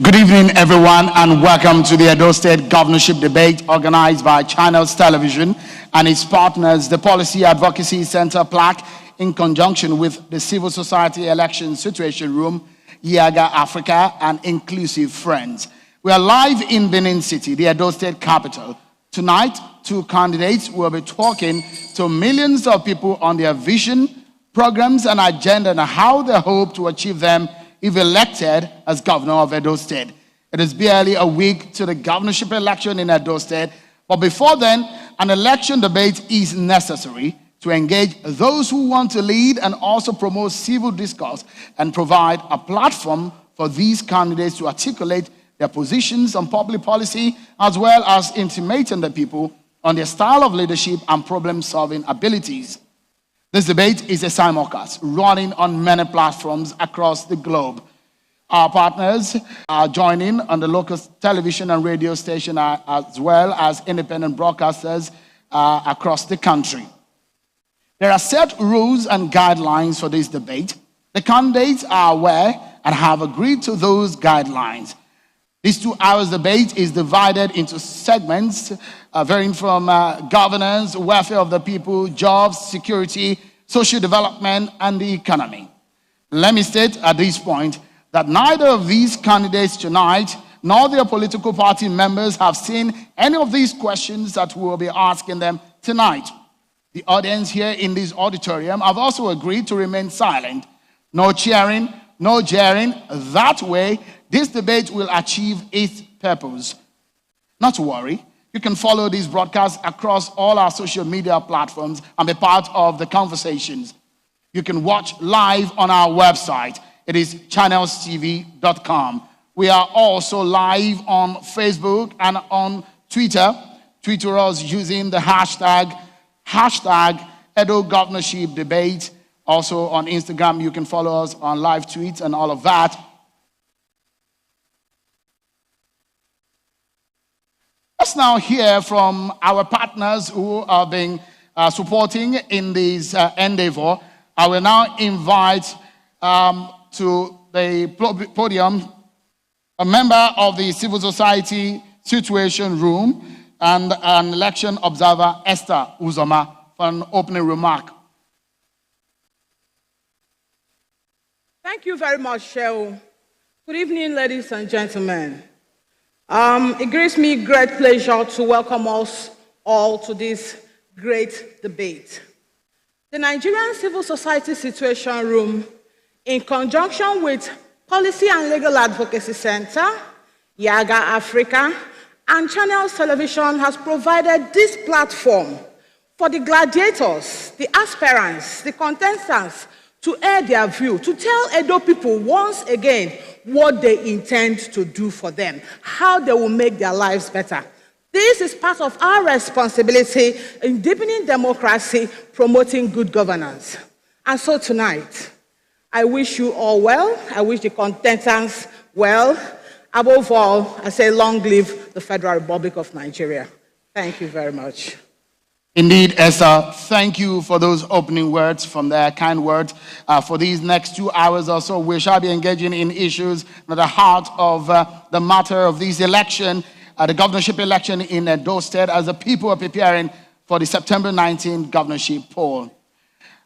Good evening, everyone, and welcome to the Edo State Governorship Debate organized by Channels Television and its partners, the Policy Advocacy Center PLAC, in conjunction with the Civil Society Election Situation Room, Yiaga Africa, and Inclusive Friends. We are live in Benin City, the Edo State capital. Tonight, two candidates will be talking to millions of people on their vision, programs, and agenda and how they hope to achieve them if elected as governor of Edo State. It is barely a week to the governorship election in Edo State, but before then, an election debate is necessary to engage those who want to lead and also promote civil discourse and provide a platform for these candidates to articulate their positions on public policy, as well as intimating the people on their style of leadership and problem-solving abilities. This debate is a simulcast running on many platforms across the globe. Our partners are joining on the local television and radio station as well as independent broadcasters across the country. There are set rules and guidelines for this debate. The candidates are aware and have agreed to those guidelines. This 2 hours debate is divided into segments varying from governance, welfare of the people, jobs, security, social development, and the economy. Let me state at this point that neither of these candidates tonight nor their political party members have seen any of these questions that we will be asking them tonight. The audience here in this auditorium have also agreed to remain silent. No cheering, no jeering. That way, this debate will achieve its purpose. Not to worry, you can follow these broadcasts across all our social media platforms and be part of the conversations. You can watch live on our website. It is channelstv.com. We are also live on Facebook and on Twitter. Twitter us using the hashtag Edo Governorship Debate. Also on Instagram, you can follow us on live tweets and all of that. Let's now hear from our partners who have been supporting in this endeavor. I will now invite to the podium a member of the Civil Society Situation Room and an election observer, Esther Uzoma, for an opening remark. Thank you very much, Shehu. Good evening, ladies and gentlemen. It gives me great pleasure to welcome us all to this great debate. The Nigerian Civil Society Situation Room, in conjunction with Policy and Legal Advocacy Center, Yiaga Africa, and Channels Television has provided this platform for the gladiators, the aspirants, the contestants to air their view, to tell Edo people once again what they intend to do for them, how they will make their lives better. This is part of our responsibility in deepening democracy, promoting good governance. And so tonight, I wish you all well. I wish the contestants well. Above all, I say long live the Federal Republic of Nigeria. Thank you very much. Indeed, Esther, thank you for those opening words, from their kind words. For these next 2 hours or so, we shall be engaging in issues at the heart of the matter of this election, the governorship election in Edo State, as the people are preparing for the September 19th governorship poll.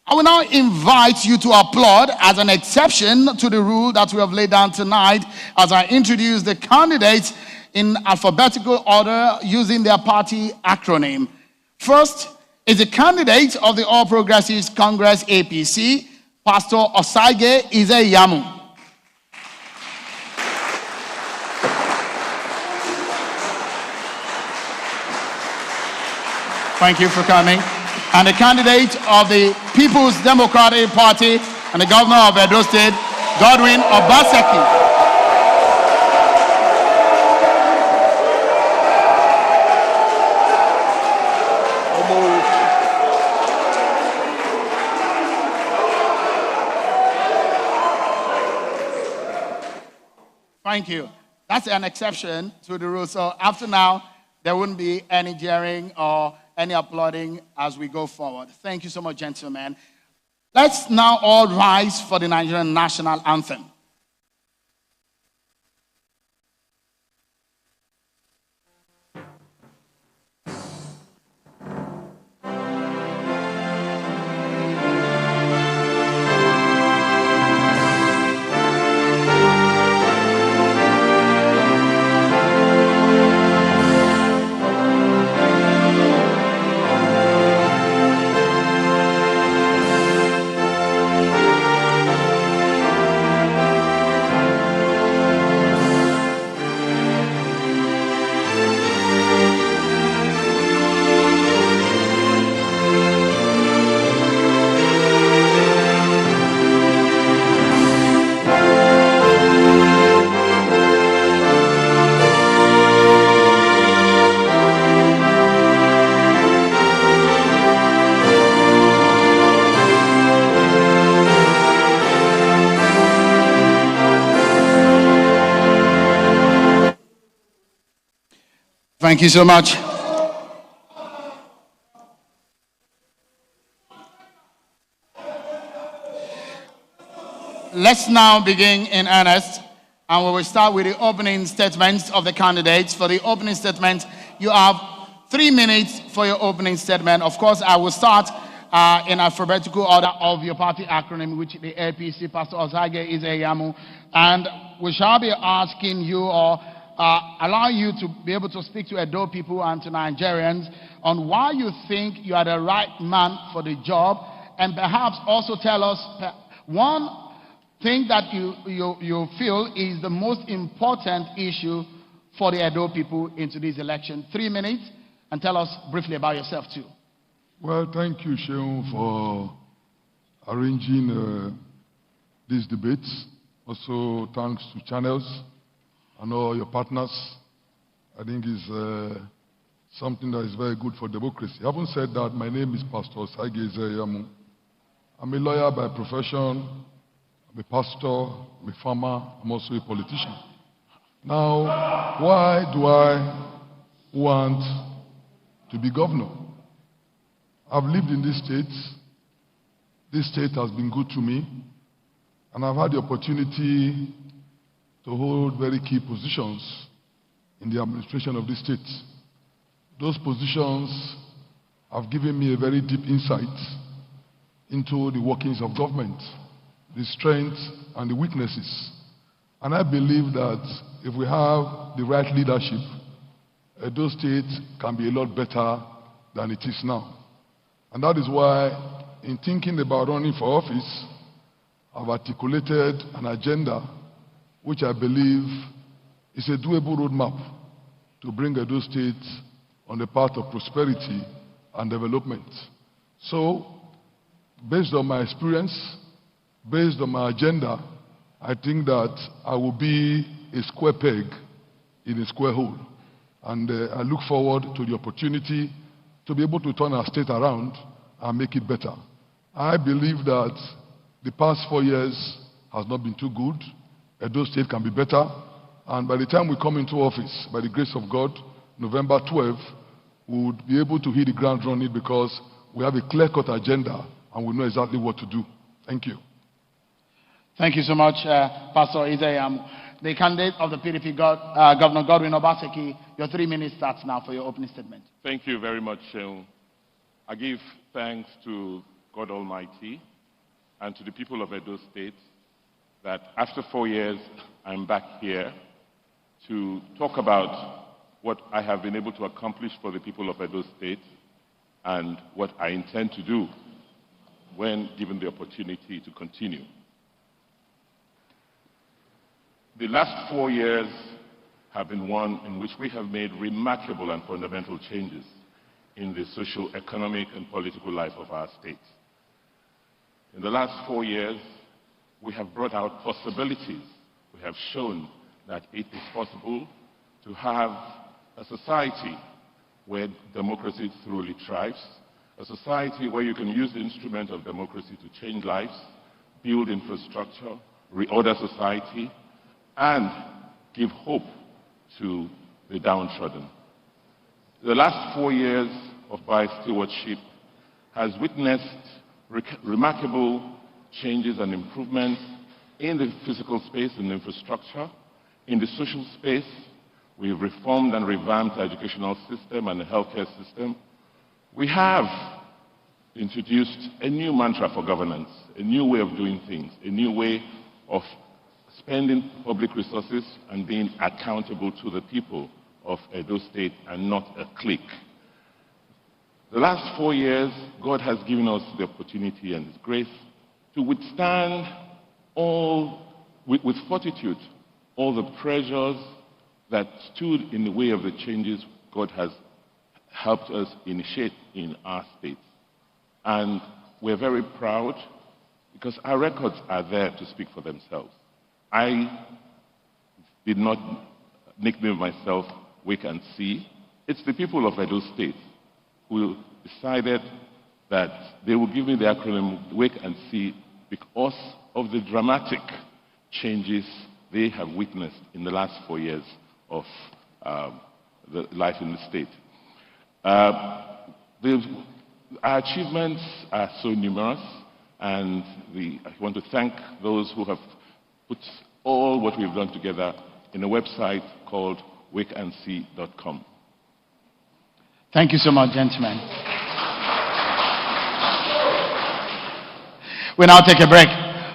I will now invite you to applaud as an exception to the rule that we have laid down tonight as I introduce the candidates in alphabetical order using their party acronym. First is the candidate of the All Progressives Congress APC, Pastor Osagie Izeyamu. Thank you for coming. And the candidate of the People's Democratic Party and the governor of Edo State, Godwin Obaseki. Thank you. That's an exception to the rule. So after now, there wouldn't be any jeering or any applauding as we go forward. Thank you so much, gentlemen. Let's now all rise for the Nigerian national anthem. Thank you so much. Let's now begin in earnest, and we will start with the opening statements of the candidates. For the opening statement, you have 3 minutes for your opening statement. Of course, I will start in alphabetical order of your party acronym, which the APC, Pastor Osagie Ize-Iyamu, and we shall be asking you or allow you to be able to speak to Edo people and to Nigerians on why you think you are the right man for the job, and perhaps also tell us one thing that you feel is the most important issue for the Edo people into this election. 3 minutes, and tell us briefly about yourself too. Well, thank you, Sheung, for arranging these debates. Also, thanks to Channels and all your partners. I think it's something that is very good for democracy. Having said that, my name is Pastor Osagie Ize-Iyamu. I'm a lawyer by profession. I'm a pastor, I'm a farmer, I'm also a politician. Now, why do I want to be governor? I've lived in this state. This state has been good to me, and I've had the opportunity to hold very key positions in the administration of this state. Those positions have given me a very deep insight into the workings of government, the strengths and the weaknesses. And I believe that if we have the right leadership, Edo State can be a lot better than it is now. And that is why, in thinking about running for office, I've articulated an agenda which I believe is a doable roadmap to bring Edo State on the path of prosperity and development. So, based on my experience, based on my agenda, I think that I will be a square peg in a square hole. And I look forward to the opportunity to be able to turn our state around and make it better. I believe that the past 4 years has not been too good. Edo State can be better. And by the time we come into office, by the grace of God, November 12, we would be able to hit the ground running because we have a clear-cut agenda and we know exactly what to do. Thank you. Thank you so much, Pastor Ize-Iyamu. The candidate of the PDP, Governor Godwin Obaseki, your 3 minutes starts now for your opening statement. Thank you very much, Sheung. I give thanks to God Almighty and to the people of Edo State that after 4 years, I'm back here to talk about what I have been able to accomplish for the people of Edo State and what I intend to do when given the opportunity to continue. The last 4 years have been one in which we have made remarkable and fundamental changes in the social, economic, and political life of our state. In the last 4 years, we have brought out possibilities. We have shown that it is possible to have a society where democracy truly thrives, a society where you can use the instrument of democracy to change lives, build infrastructure, reorder society, and give hope to the downtrodden. The last 4 years of my stewardship has witnessed remarkable changes and improvements in the physical space and infrastructure. In the social space, we've reformed and revamped the educational system and the healthcare system. We have introduced a new mantra for governance, a new way of doing things, a new way of spending public resources and being accountable to the people of Edo State and not a clique. The last 4 years, God has given us the opportunity and His grace to withstand with fortitude, all the pressures that stood in the way of the changes God has helped us initiate in our state. And we're very proud because our records are there to speak for themselves. I did not nickname myself Wait and See. It's the people of Edo State who decided that they will give me the acronym Wait and See because of the dramatic changes they have witnessed in the last 4 years of the life in the state. Our achievements are so numerous, and I want to thank those who have put all what we've done together in a website called wakeandsee.com. Thank you so much, gentlemen. We now take a break.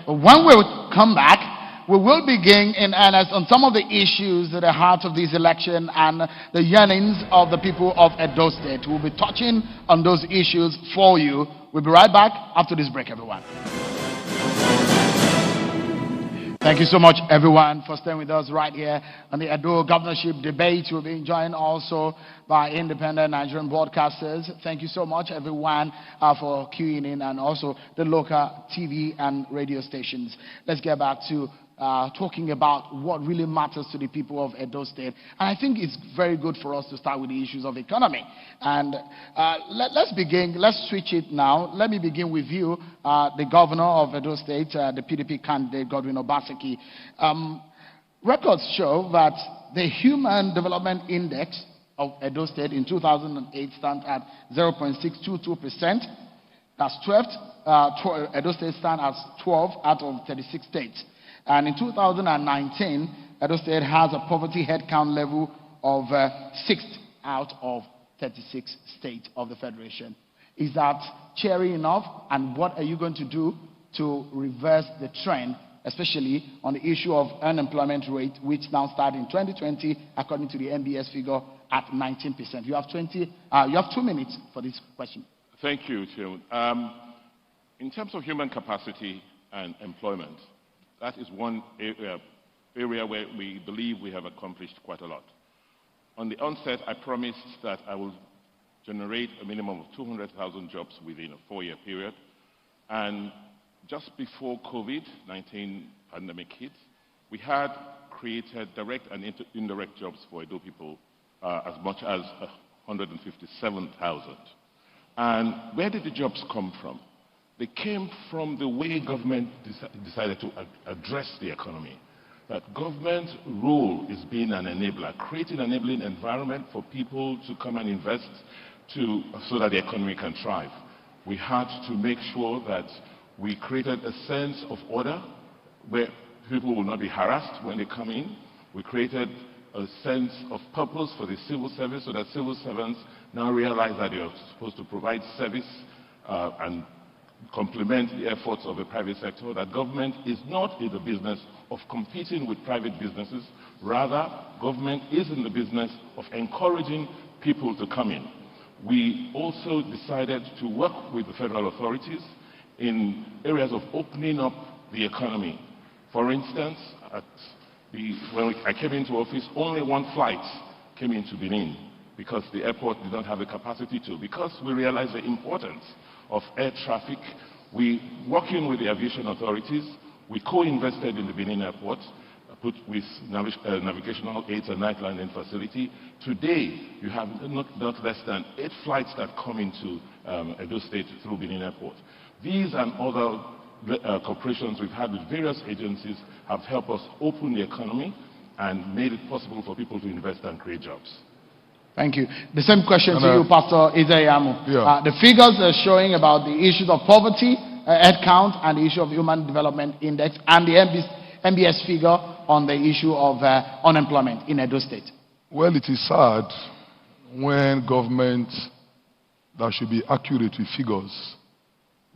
When we come back, we will begin in earnest on some of the issues at the heart of this election and the yearnings of the people of Edo State. We'll be touching on those issues for you. We'll be right back after this break, everyone. Thank you so much, everyone, for staying with us right here on the Edo governorship debate. We'll be joined also by independent Nigerian broadcasters. Thank you so much, everyone, for queuing in, and also the local TV and radio stations. Let's get back to talking about what really matters to the people of Edo State. And I think it's very good for us to start with the issues of economy. And let's begin. Let's switch it now. Let me begin with you, the governor of Edo State, the PDP candidate, Godwin Obaseki. Records show that the Human Development Index of Edo State in 2008 stands at 0.622%. That's 12th. Edo State stands at 12 out of 36 states. And in 2019, Edo State has a poverty headcount level of 6th out of 36 states of the Federation. Is that cheery enough? And what are you going to do to reverse the trend, especially on the issue of unemployment rate, which now started in 2020, according to the NBS figure, at 19%? You have 2 minutes for this question. Thank you, Chairman. In terms of human capacity and employment, that is one area where we believe we have accomplished quite a lot. On the onset, I promised that I will generate a minimum of 200,000 jobs within a 4-year period. And just before COVID-19 pandemic hit, we had created direct and indirect jobs for Edo people as much as 157,000. And where did the jobs come from? They came from the way government decided to address the economy. That government's role is being an enabler, creating an enabling environment for people to come and invest so that the economy can thrive. We had to make sure that we created a sense of order where people will not be harassed when they come in. We created a sense of purpose for the civil service so that civil servants now realize that they are supposed to provide service and complement the efforts of the private sector, that government is not in the business of competing with private businesses. Rather, government is in the business of encouraging people to come in. We also decided to work with the federal authorities in areas of opening up the economy. For instance, when I came into office, only one flight came into Benin because the airport did not have the capacity to. Because we realized the importance of air traffic, working with the aviation authorities, we co-invested in the Benin airport, put with navigational aids and night landing facility. Today, you have not less than 8 flights that come into Edo State through Benin airport. These and other cooperations we've had with various agencies have helped us open the economy and made it possible for people to invest and create jobs. Thank you. The same question to you, Pastor Izayamu. Yeah. The figures are showing about the issues of poverty, headcount, and the issue of Human Development Index, and the MBS figure on the issue of unemployment in Edo State. Well, it is sad when government that should be accurate with figures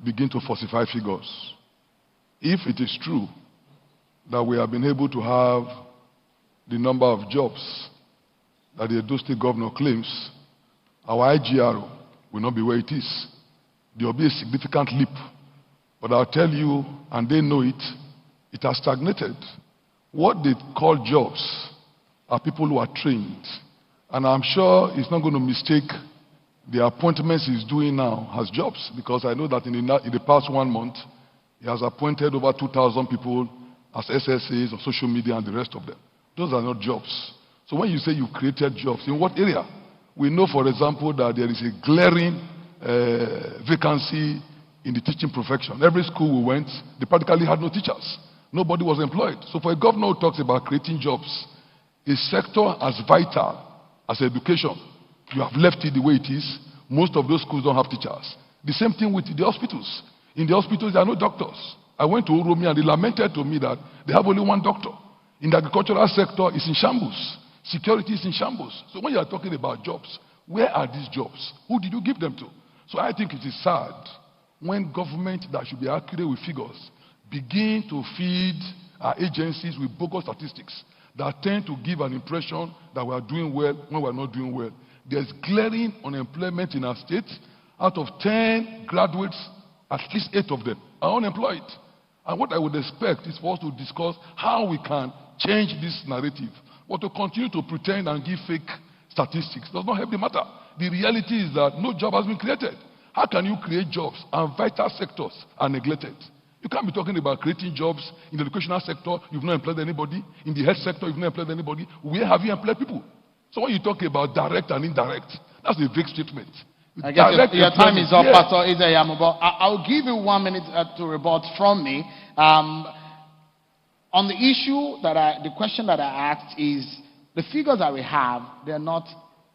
begin to falsify figures. If it is true that we have been able to have the number of jobs that the Edo State governor claims, our IGR will not be where it is. There will be a significant leap. But I'll tell you, and they know it, it has stagnated. What they call jobs are people who are trained. And I'm sure he's not going to mistake the appointments he's doing now as jobs, because I know that in the past 1 month, he has appointed over 2,000 people as SSAs on social media and the rest of them. Those are not jobs. So when you say you created jobs, in what area? We know, for example, that there is a glaring vacancy in the teaching profession. Every school we went, they practically had no teachers. Nobody was employed. So for a governor who talks about creating jobs, a sector as vital as education. You have left it the way it is. Most of those schools don't have teachers. The same thing with the hospitals. In the hospitals, there are no doctors. I went to Uromi and they lamented to me that they have only one doctor. In the agricultural sector, it's in shambles. Security is in shambles. So when you are talking about jobs, where are these jobs? Who did you give them to? So I think it is sad when government that should be accurate with figures begin to feed our agencies with bogus statistics that tend to give an impression that we are doing well when we are not doing well. There's glaring unemployment in our state. Out of 10 graduates, at least 8 of them are unemployed. And what I would expect is for us to discuss how we can change this narrative. But to continue to pretend and give fake statistics does not help the matter. The reality is that no job has been created. How can you create jobs and vital sectors are neglected? You can't be talking about creating jobs in the educational sector, you've not employed anybody. In the health sector, you've not employed anybody. Where have you employed people? So when you talk about direct and indirect, that's a vague statement. I guess your time is up, Pastor Isaiah, but I'll give you 1 minute to rebut from me. On the issue the question that I asked is, the figures that we have, they're not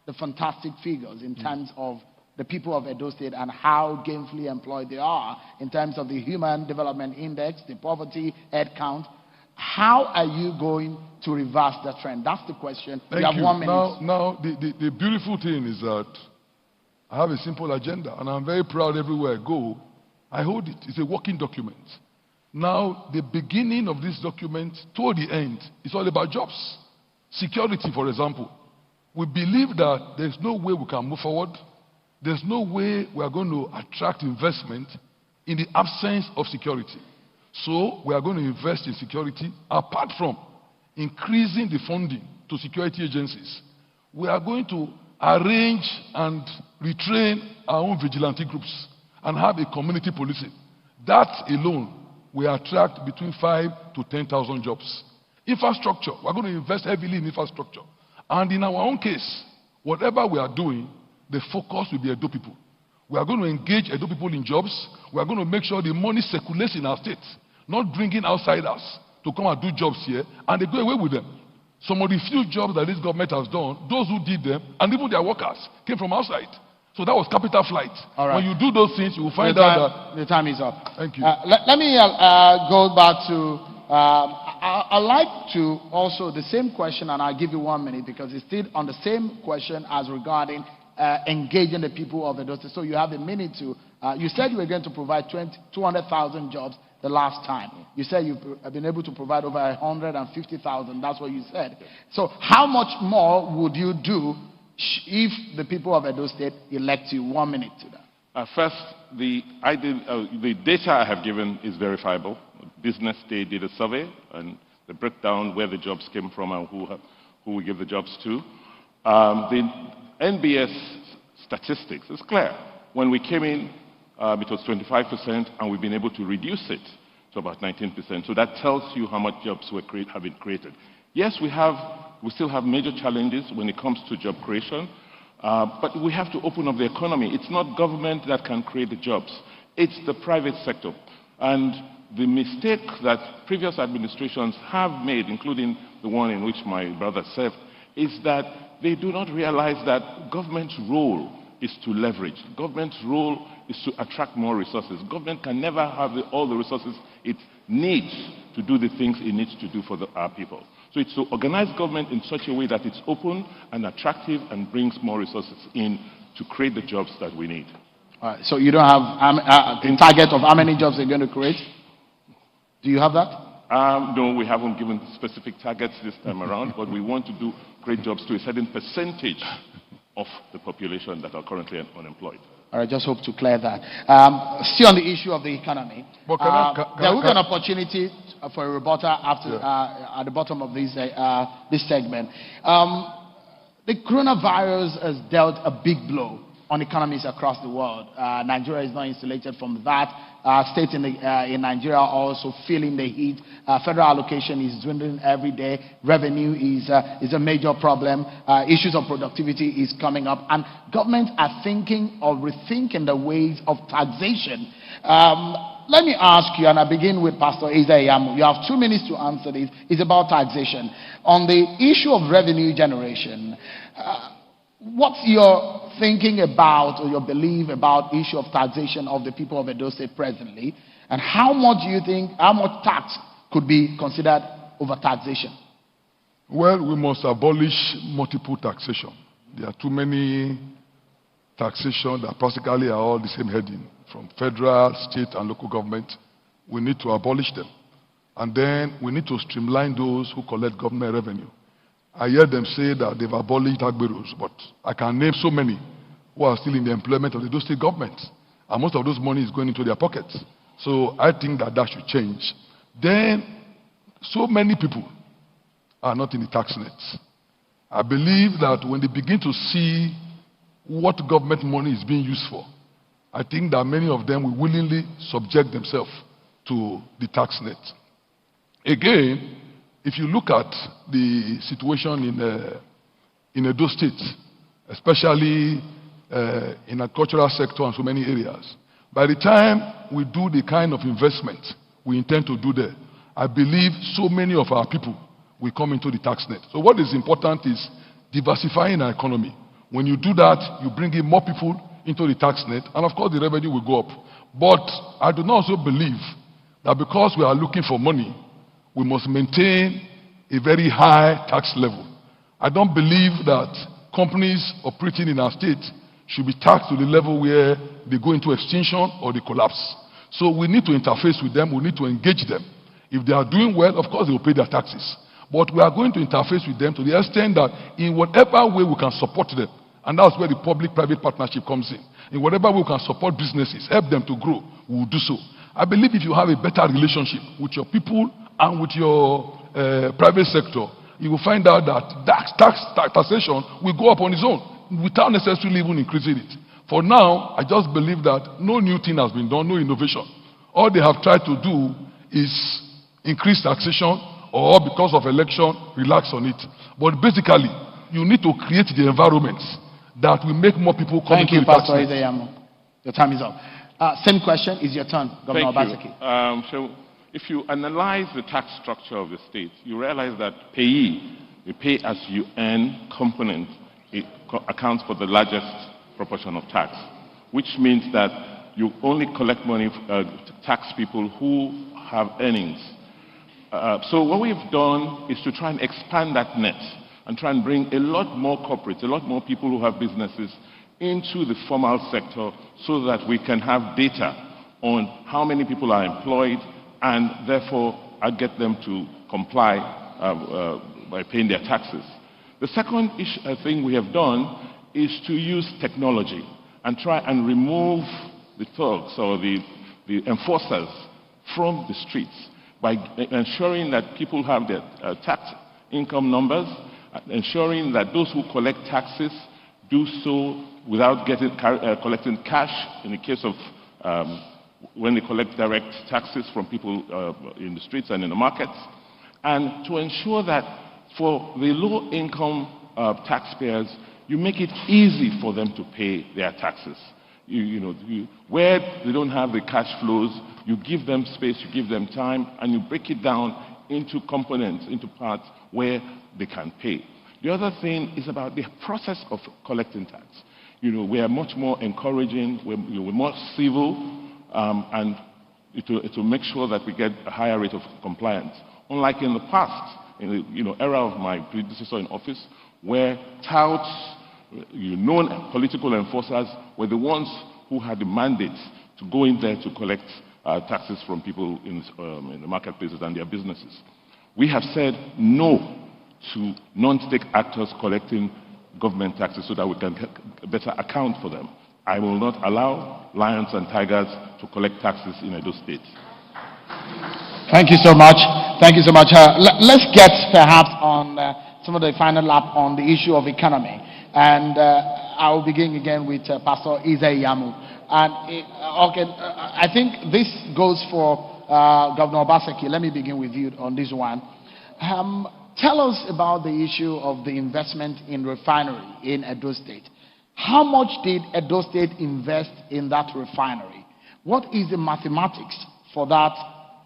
the fantastic figures in terms of the people of Edo State and how gainfully employed they are in terms of the Human Development Index, the poverty head count. How are you going to reverse the trend? That's the question. Thank you have you. 1 minute. Now the beautiful thing is that I have a simple agenda, and I'm very proud everywhere I go. I hold it. It's a working document. Now, the beginning of this document toward the end is all about jobs. Security, for example. We believe that there's no way we can move forward. There's no way we are going to attract investment in the absence of security. So we are going to invest in security apart from increasing the funding to security agencies. We are going to arrange and retrain our own vigilante groups and have a community policing. That alone will attract between 5,000 to 10,000 jobs. Infrastructure, we're going to invest heavily in infrastructure. And in our own case, whatever we are doing, the focus will be Edo people. We are going to engage Edo people in jobs. We are going to make sure the money circulates in our state, not bringing outsiders to come and do jobs here, and they go away with them. Some of the few jobs that this government has done, those who did them, and even their workers, came from outside. So that was capital flight. All right. When you do those things, you will find out that... The time is up. Thank you. Let me go back to... I'd like to also, the same question, and I'll give you 1 minute, because it's still on the same question as regarding engaging the people of Edo State. So you have a minute to... you said you were going to provide 200,000 jobs the last time. You said you've been able to provide over 150,000. That's what you said. So how much more would you do if the people of Edo State elect you? 1 minute to that. First, the data I have given is verifiable. Business Day did a survey, and they break down where the jobs came from and who we give the jobs to. The NBS statistics is clear. When we came in, it was 25%, and we've been able to reduce it to about 19%. So that tells you how much jobs have been created. Yes, we still have major challenges when it comes to job creation, but we have to open up the economy. It's not government that can create the jobs. It's the private sector. And the mistake that previous administrations have made, including the one in which my brother served, is that they do not realize that government's role is to leverage. Government's role is to attract more resources. Government can never have all the resources it needs to do the things it needs to do for our people. So it's to organize government in such a way that it's open and attractive and brings more resources in to create the jobs that we need. All right, so you don't have a target of how many jobs you're going to create? Do you have that? No, we haven't given specific targets this time around, but we want to create jobs to a certain percentage of the population that are currently unemployed. All right, just hope to clear that. Still on the issue of the economy, there will be an opportunity for a rebuttal at the bottom of this segment. The coronavirus has dealt a big blow on economies across the world. Nigeria is not insulated from that. States in Nigeria are also feeling the heat. Federal allocation is dwindling every day. Revenue is a major problem. Issues of productivity is coming up. And governments are thinking or rethinking the ways of taxation. Let me ask you, and I begin with Pastor Isaiah. You have 2 minutes to answer this. It's about taxation. On the issue of revenue generation, What's your thinking about or your belief about the issue of taxation of the people of Edo State presently? And how much do you think, how much tax could be considered overtaxation? Well, we must abolish multiple taxation. There are too many taxation that practically are all the same heading, from federal, state, and local government. We need to abolish them. And then we need to streamline those who collect government revenue. I hear them say that they've abolished agberos, but I can name so many who are still in the employment of the Edo State government. And most of those money is going into their pockets. So I think that that should change. Then, so many people are not in the tax net. I believe that when they begin to see what government money is being used for, I think that many of them will willingly subject themselves to the tax net. Again, if you look at the situation in Edo State, especially in the agricultural sector and so many areas, by the time we do the kind of investment we intend to do there, I believe so many of our people will come into the tax net. So what is important is diversifying our economy. When you do that, you bring in more people into the tax net, and of course the revenue will go up. But I do not also believe that because we are looking for money, we must maintain a very high tax level. I don't believe that companies operating in our state should be taxed to the level where they go into extinction or they collapse. So we need to interface with them, we need to engage them. If they are doing well, of course they will pay their taxes. But we are going to interface with them to the extent that in whatever way we can support them, and that's where the public-private partnership comes in. In whatever way we can support businesses, help them to grow, we will do so. I believe if you have a better relationship with your people and with your private sector, you will find out that taxation will go up on its own without necessarily even increasing it. For now, I just believe that no new thing has been done, no innovation. All they have tried to do is increase taxation or because of election, relax on it. But basically, you need to create the environment that will make more people come into the tax net. Thank you, Pastor Izayamu. Your time is up. Same question, is your turn, Governor Obaseki. So if you analyze the tax structure of the state, you realize that payee, the pay as you earn component, it accounts for the largest proportion of tax, which means that you only collect money, tax people who have earnings. So what we've done is to try and expand that net and try and bring a lot more corporates, a lot more people who have businesses into the formal sector so that we can have data on how many people are employed and therefore I get them to comply by paying their taxes. The second thing we have done is to use technology and try and remove the thugs or the enforcers from the streets by ensuring that people have their tax income numbers, ensuring that those who collect taxes do so without collecting cash in the case of when they collect direct taxes from people in the streets and in the markets, and to ensure that for the low-income taxpayers, you make it easy for them to pay their taxes. Where they don't have the cash flows, you give them space, you give them time, and you break it down into components, into parts where they can pay. The other thing is about the process of collecting tax. We are much more encouraging, we're more civil, and to make sure that we get a higher rate of compliance. Unlike in the past, in the era of my predecessor in office, where touts, known political enforcers were the ones who had the mandate to go in there to collect taxes from people in the marketplaces and their businesses. We have said no to non-state actors collecting government taxes so that we can better account for them. I will not allow lions and tigers to collect taxes in Edo State. Thank you so much. Thank you so much. Let's get perhaps on some of the final lap on the issue of economy. And I will begin again with Pastor Izayamu. And I think this goes for Governor Obaseki. Let me begin with you on this one. Tell us about the issue of the investment in refinery in Edo State. How much did Edo State invest in that refinery? What is the mathematics for that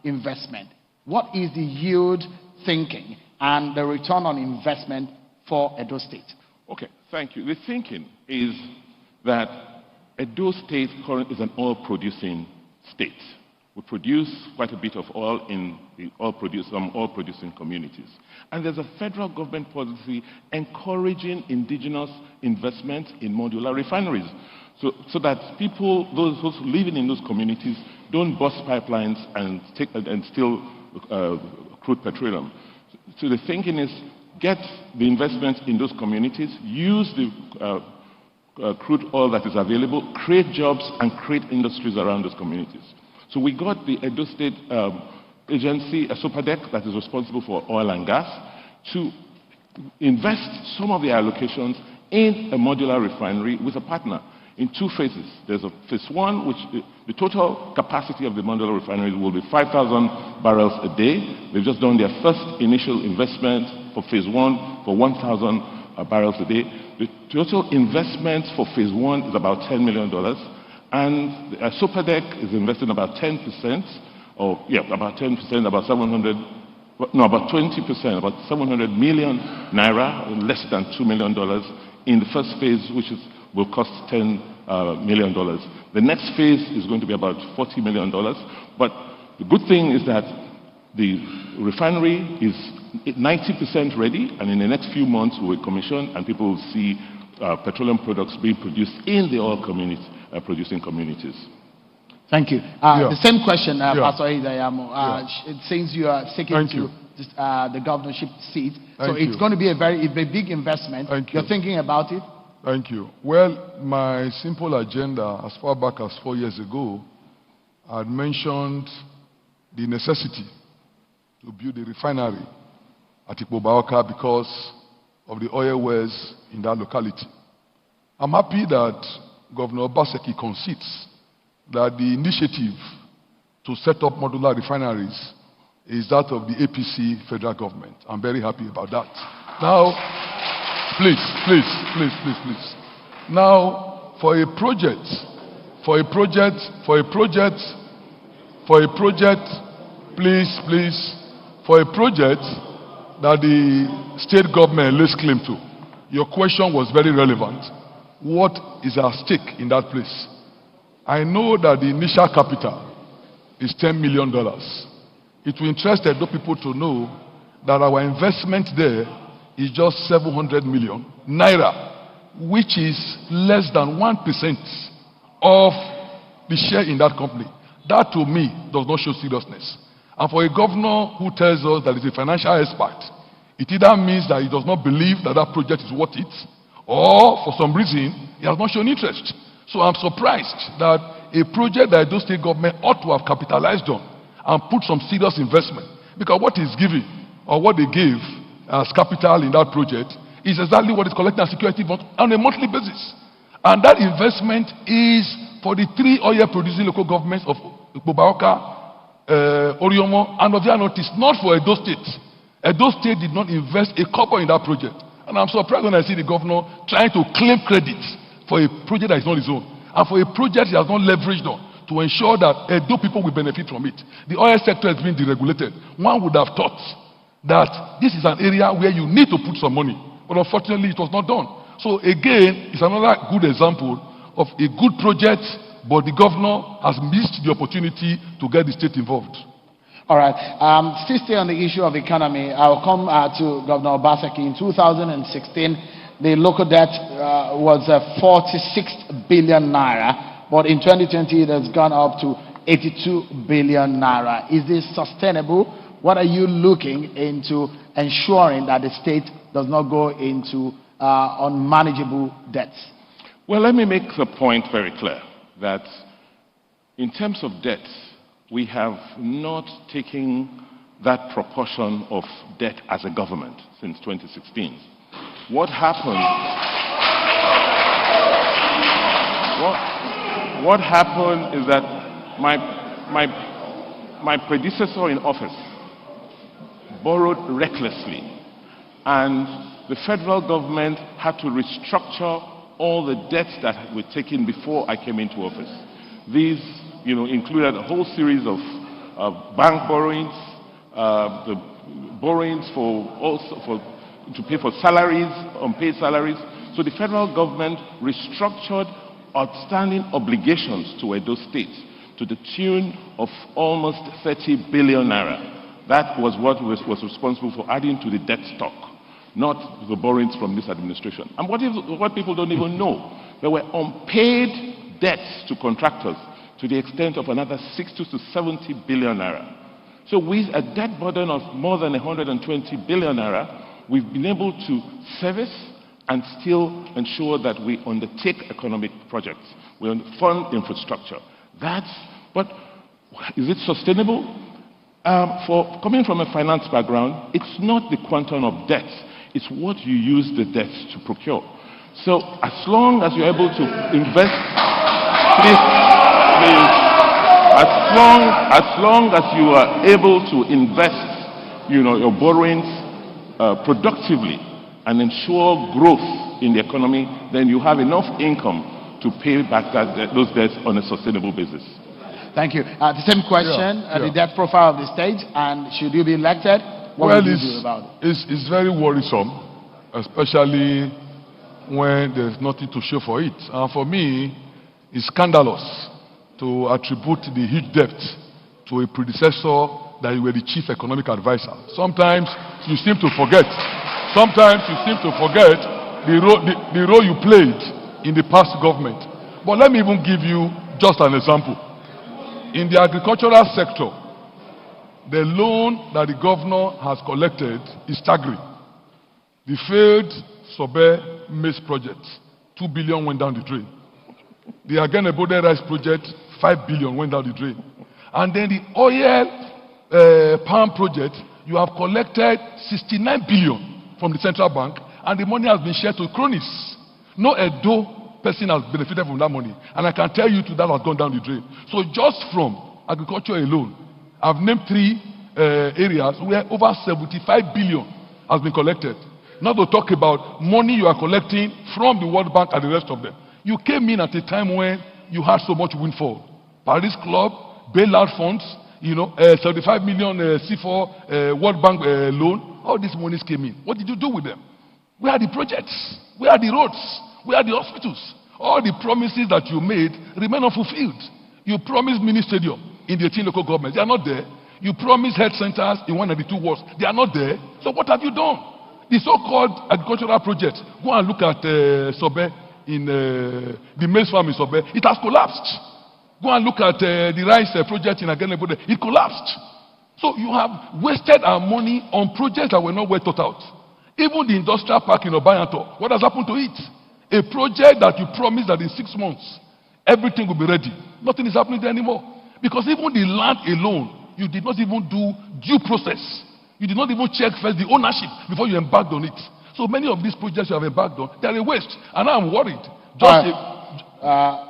investment? What is the yield thinking and the return on investment for Edo State? Okay, thank you. The thinking is that Edo State currently is an oil-producing state. We produce quite a bit of oil in the oil-producing communities. And there's a federal government policy encouraging indigenous investment in modular refineries so that people, those living in those communities, don't bust pipelines and steal crude petroleum. So the thinking is get the investment in those communities, use the crude oil that is available, create jobs, and create industries around those communities. So we got the Edo State agency, SOPADEC, that is responsible for oil and gas, to invest some of the allocations in a modular refinery with a partner in two phases. There's a phase one, which the total capacity of the modular refinery will be 5,000 barrels a day. They've just done their first initial investment for phase one for 1,000 barrels a day. The total investment for phase one is about $10 million. And SOPADEC is investing about 10%, about 10%, about 20%, about 700 million naira, less than $2 million in the first phase, which will cost $10 million. The next phase is going to be about $40 million. But the good thing is that the refinery is 90% ready, and in the next few months we will commission, and people will see petroleum products being produced in the oil producing communities. Thank you. The same question, Pastor Idayamo. Since you are sticking to the governorship seat, it's going to be a big investment. You're thinking about it? Thank you. Well, my simple agenda, as far back as 4 years ago, I had mentioned the necessity to build a refinery at Ikpoba-Awka because of the oil wells in that locality. I'm happy that Governor Obaseki concedes that the initiative to set up modular refineries is that of the APC federal government. I'm very happy about that. Now, please. Now, for a project that the state government lays claim to, your question was very relevant. What is at stake in that place? I know that the initial capital is $10 million. It will interest the people to know that our investment there is just 700 million naira, which is less than 1% of the share in that company. That to me does not show seriousness. And for a governor who tells us that he's a financial expert, it either means that he does not believe that that project is worth it, or for some reason he has not shown interest. So I'm surprised that a project that the state government ought to have capitalized on and put some serious investment, because what is giving or what they gave as capital in that project is exactly what is collecting as security on a monthly basis. And that investment is for the 3 oil producing local governments of Ikpoba-Awka, Oriomo, and Oviano. It is not for Edo State. Edo State did not invest a copper in that project. And I'm surprised when I see the governor trying to claim credit for a project that is not his own, and for a project he has not leveraged on to ensure that Edo people will benefit from it. The oil sector has been deregulated. One would have thought that this is an area where you need to put some money, but unfortunately it was not done. So again, it's another good example of a good project, but the governor has missed the opportunity to get the state involved. All right. Still stay on the issue of economy. I'll come to Governor Obaseki. In 2016, the local debt was 46 billion naira, but in 2020 it has gone up to 82 billion naira. Is this sustainable? What are you looking into ensuring that the state does not go into unmanageable debts? Well, let me make the point very clear that in terms of debt, we have not taken that proportion of debt as a government since 2016. What happened is that my predecessor in office borrowed recklessly, and the federal government had to restructure all the debts that were taken before I came into office. These included a whole series of bank borrowings, the borrowings to pay for salaries, unpaid salaries. So the federal government restructured outstanding obligations to Edo State to the tune of almost 30 billion naira. That was what was responsible for adding to the debt stock, not the borrowings from this administration. And what people don't even know, there were unpaid debts to contractors to the extent of another 60 to 70 billion naira. So with a debt burden of more than 120 billion naira, we've been able to service and still ensure that we undertake economic projects. We fund infrastructure. But is it sustainable? For coming from a finance background, it's not the quantum of debt, it's what you use the debt to procure. So as long as you're able to invest, please, as long as you are able to invest, your borrowings productively and ensure growth in the economy, then you have enough income to pay back those debts on a sustainable basis. Thank you. The same question, the debt profile of the state, and should you be elected, what will you do about it? It's very worrisome, especially when there's nothing to show for it. And for me, it's scandalous to attribute the huge debt to a predecessor that you were the chief economic advisor. Sometimes you seem to forget. The role you played in the past government. But let me even give you just an example. In the agricultural sector, the loan that the governor has collected is staggering. The failed Sobe maize project, 2 billion went down the drain. The Agenebode rice project, 5 billion went down the drain. And then the oil palm project, you have collected 69 billion from the central bank, and the money has been shared to cronies. No Edo person has benefited from that money. And I can tell you that has gone down the drain. So just from agriculture alone, I've named 3 areas where over 75 billion has been collected. Not to talk about money you are collecting from the World Bank and the rest of them. You came in at a time when you had so much windfall. Paris Club, bailout funds, 75 million C4 World Bank loan. All these monies came in. What did you do with them? Where are the projects? Where are the roads? Where are the hospitals? All the promises that you made remain unfulfilled. You promised mini stadium in the 18 local governments. They are not there. You promised health centers in 192 wards. They are not there. So what have you done? The so-called agricultural project, go and look at Sobe in the maize farm in Sobe. It has collapsed. Go and look at the rice project in Agenebode. It collapsed. So you have wasted our money on projects that were not well thought out. Even the industrial park in Obayanto, what has happened to it? A project that you promised that in 6 months, everything will be ready. Nothing is happening there anymore. Because even the land alone, you did not even do due process. You did not even check first the ownership before you embarked on it. So many of these projects you have embarked on, they are a waste. And I'm worried.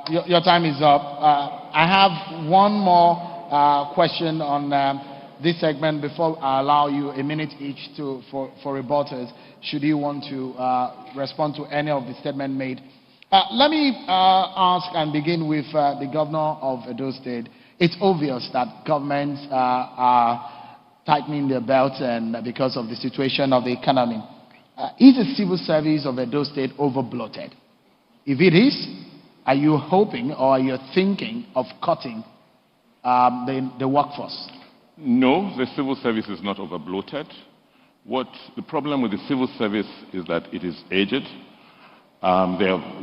Your time is up. I have one more question on this segment before I allow you a minute each for rebuttals, should you want to respond to any of the statement made. Let me ask and begin with the governor of Edo State. It's obvious that governments are tightening their belts and because of the situation of the economy. Is the civil service of Edo State over-bloated? If it is, are you hoping or are you thinking of cutting the workforce? No, the civil service is not over-bloated. The problem with the civil service is that it is aged.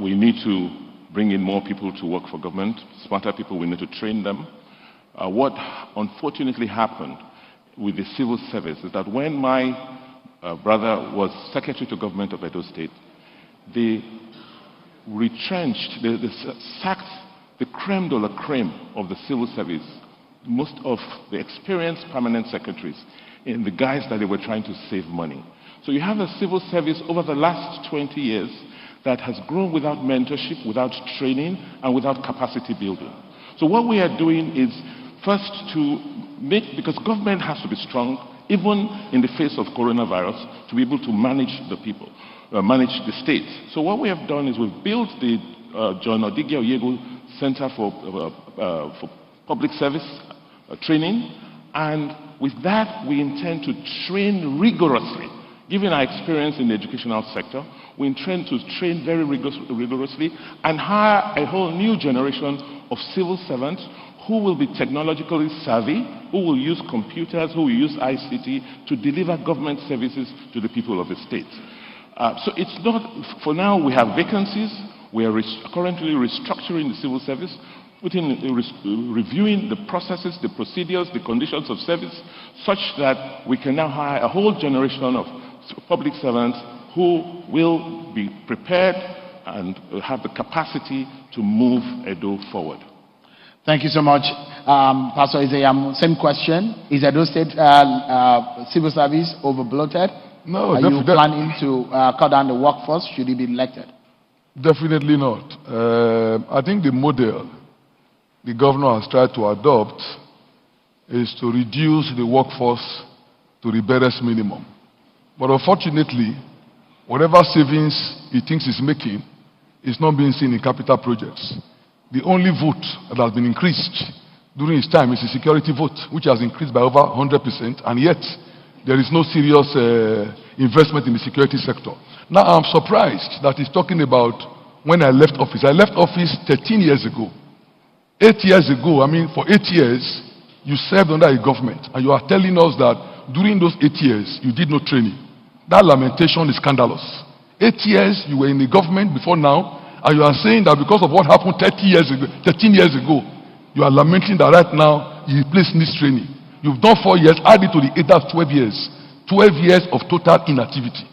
We need to bring in more people to work for government, smarter people, we need to train them. What unfortunately happened with the civil service is that when my brother was secretary to government of Edo State, they retrenched, they sacked the creme de la creme of the civil service, most of the experienced permanent secretaries, in the guise that they were trying to save money. So you have a civil service over the last 20 years that has grown without mentorship, without training, and without capacity building. So what we are doing is first to make, because government has to be strong, even in the face of coronavirus, to be able to manage the people, manage the state. So what we have done is we've built the John Odige Oyego Center for Public Service Training, and with that we intend to train rigorously Given our experience in the educational sector, we intend to train very rigorously and hire a whole new generation of civil servants who will be technologically savvy, who will use computers, who will use ICT to deliver government services to the people of the state. So it's not, for now we have vacancies. We are currently restructuring the civil service, reviewing the processes, the procedures, the conditions of service, such that we can now hire a whole generation of public servants who will be prepared and have the capacity to move Edo forward. Thank you so much, Pastor Isayam. Same question. Is Edo State civil service overbloated? No, Are you planning to cut down the workforce should he be elected? Definitely not. I think the model the governor has tried to adopt is to reduce the workforce to the barest minimum. But unfortunately, whatever savings he thinks he's making is not being seen in capital projects. The only vote that has been increased during his time is the security vote, which has increased by over 100%, and yet there is no serious investment in the security sector. Now, I'm surprised that he's talking about when I left office. I left office 13 years ago. 8 years ago, for 8 years, you served under a government, and you are telling us that during those 8 years, you did no training. That lamentation is scandalous. 8 years, you were in the government before now, and you are saying that because of what happened 13 years ago, you are lamenting that right now, you replace this training. You've done 4 years, add it to the 8, that's 12 years. 12 years of total inactivity.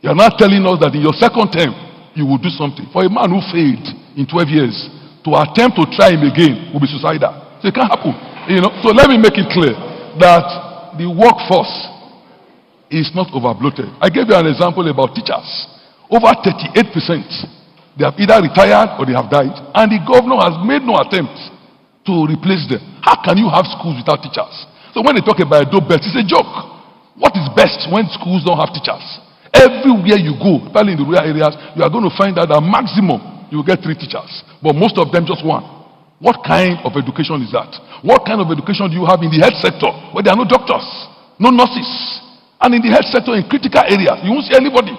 You are not telling us that in your second term, you will do something. For a man who failed in 12 years, to attempt to try him again will be suicidal. So it can't happen. So let me make it clear that the workforce is not overbloated. I gave you an example about teachers. Over 38%, they have either retired or they have died, and the governor has made no attempt to replace them. How can you have schools without teachers? So when they talk about Edo best, it's a joke. What is best when schools don't have teachers? Everywhere you go, especially in the rural areas, you are going to find that at maximum you will get 3 teachers, but most of them just 1. What kind of education is that? What kind of education do you have in the health sector where there are no doctors, no nurses, and in the health sector in critical areas you won't see anybody?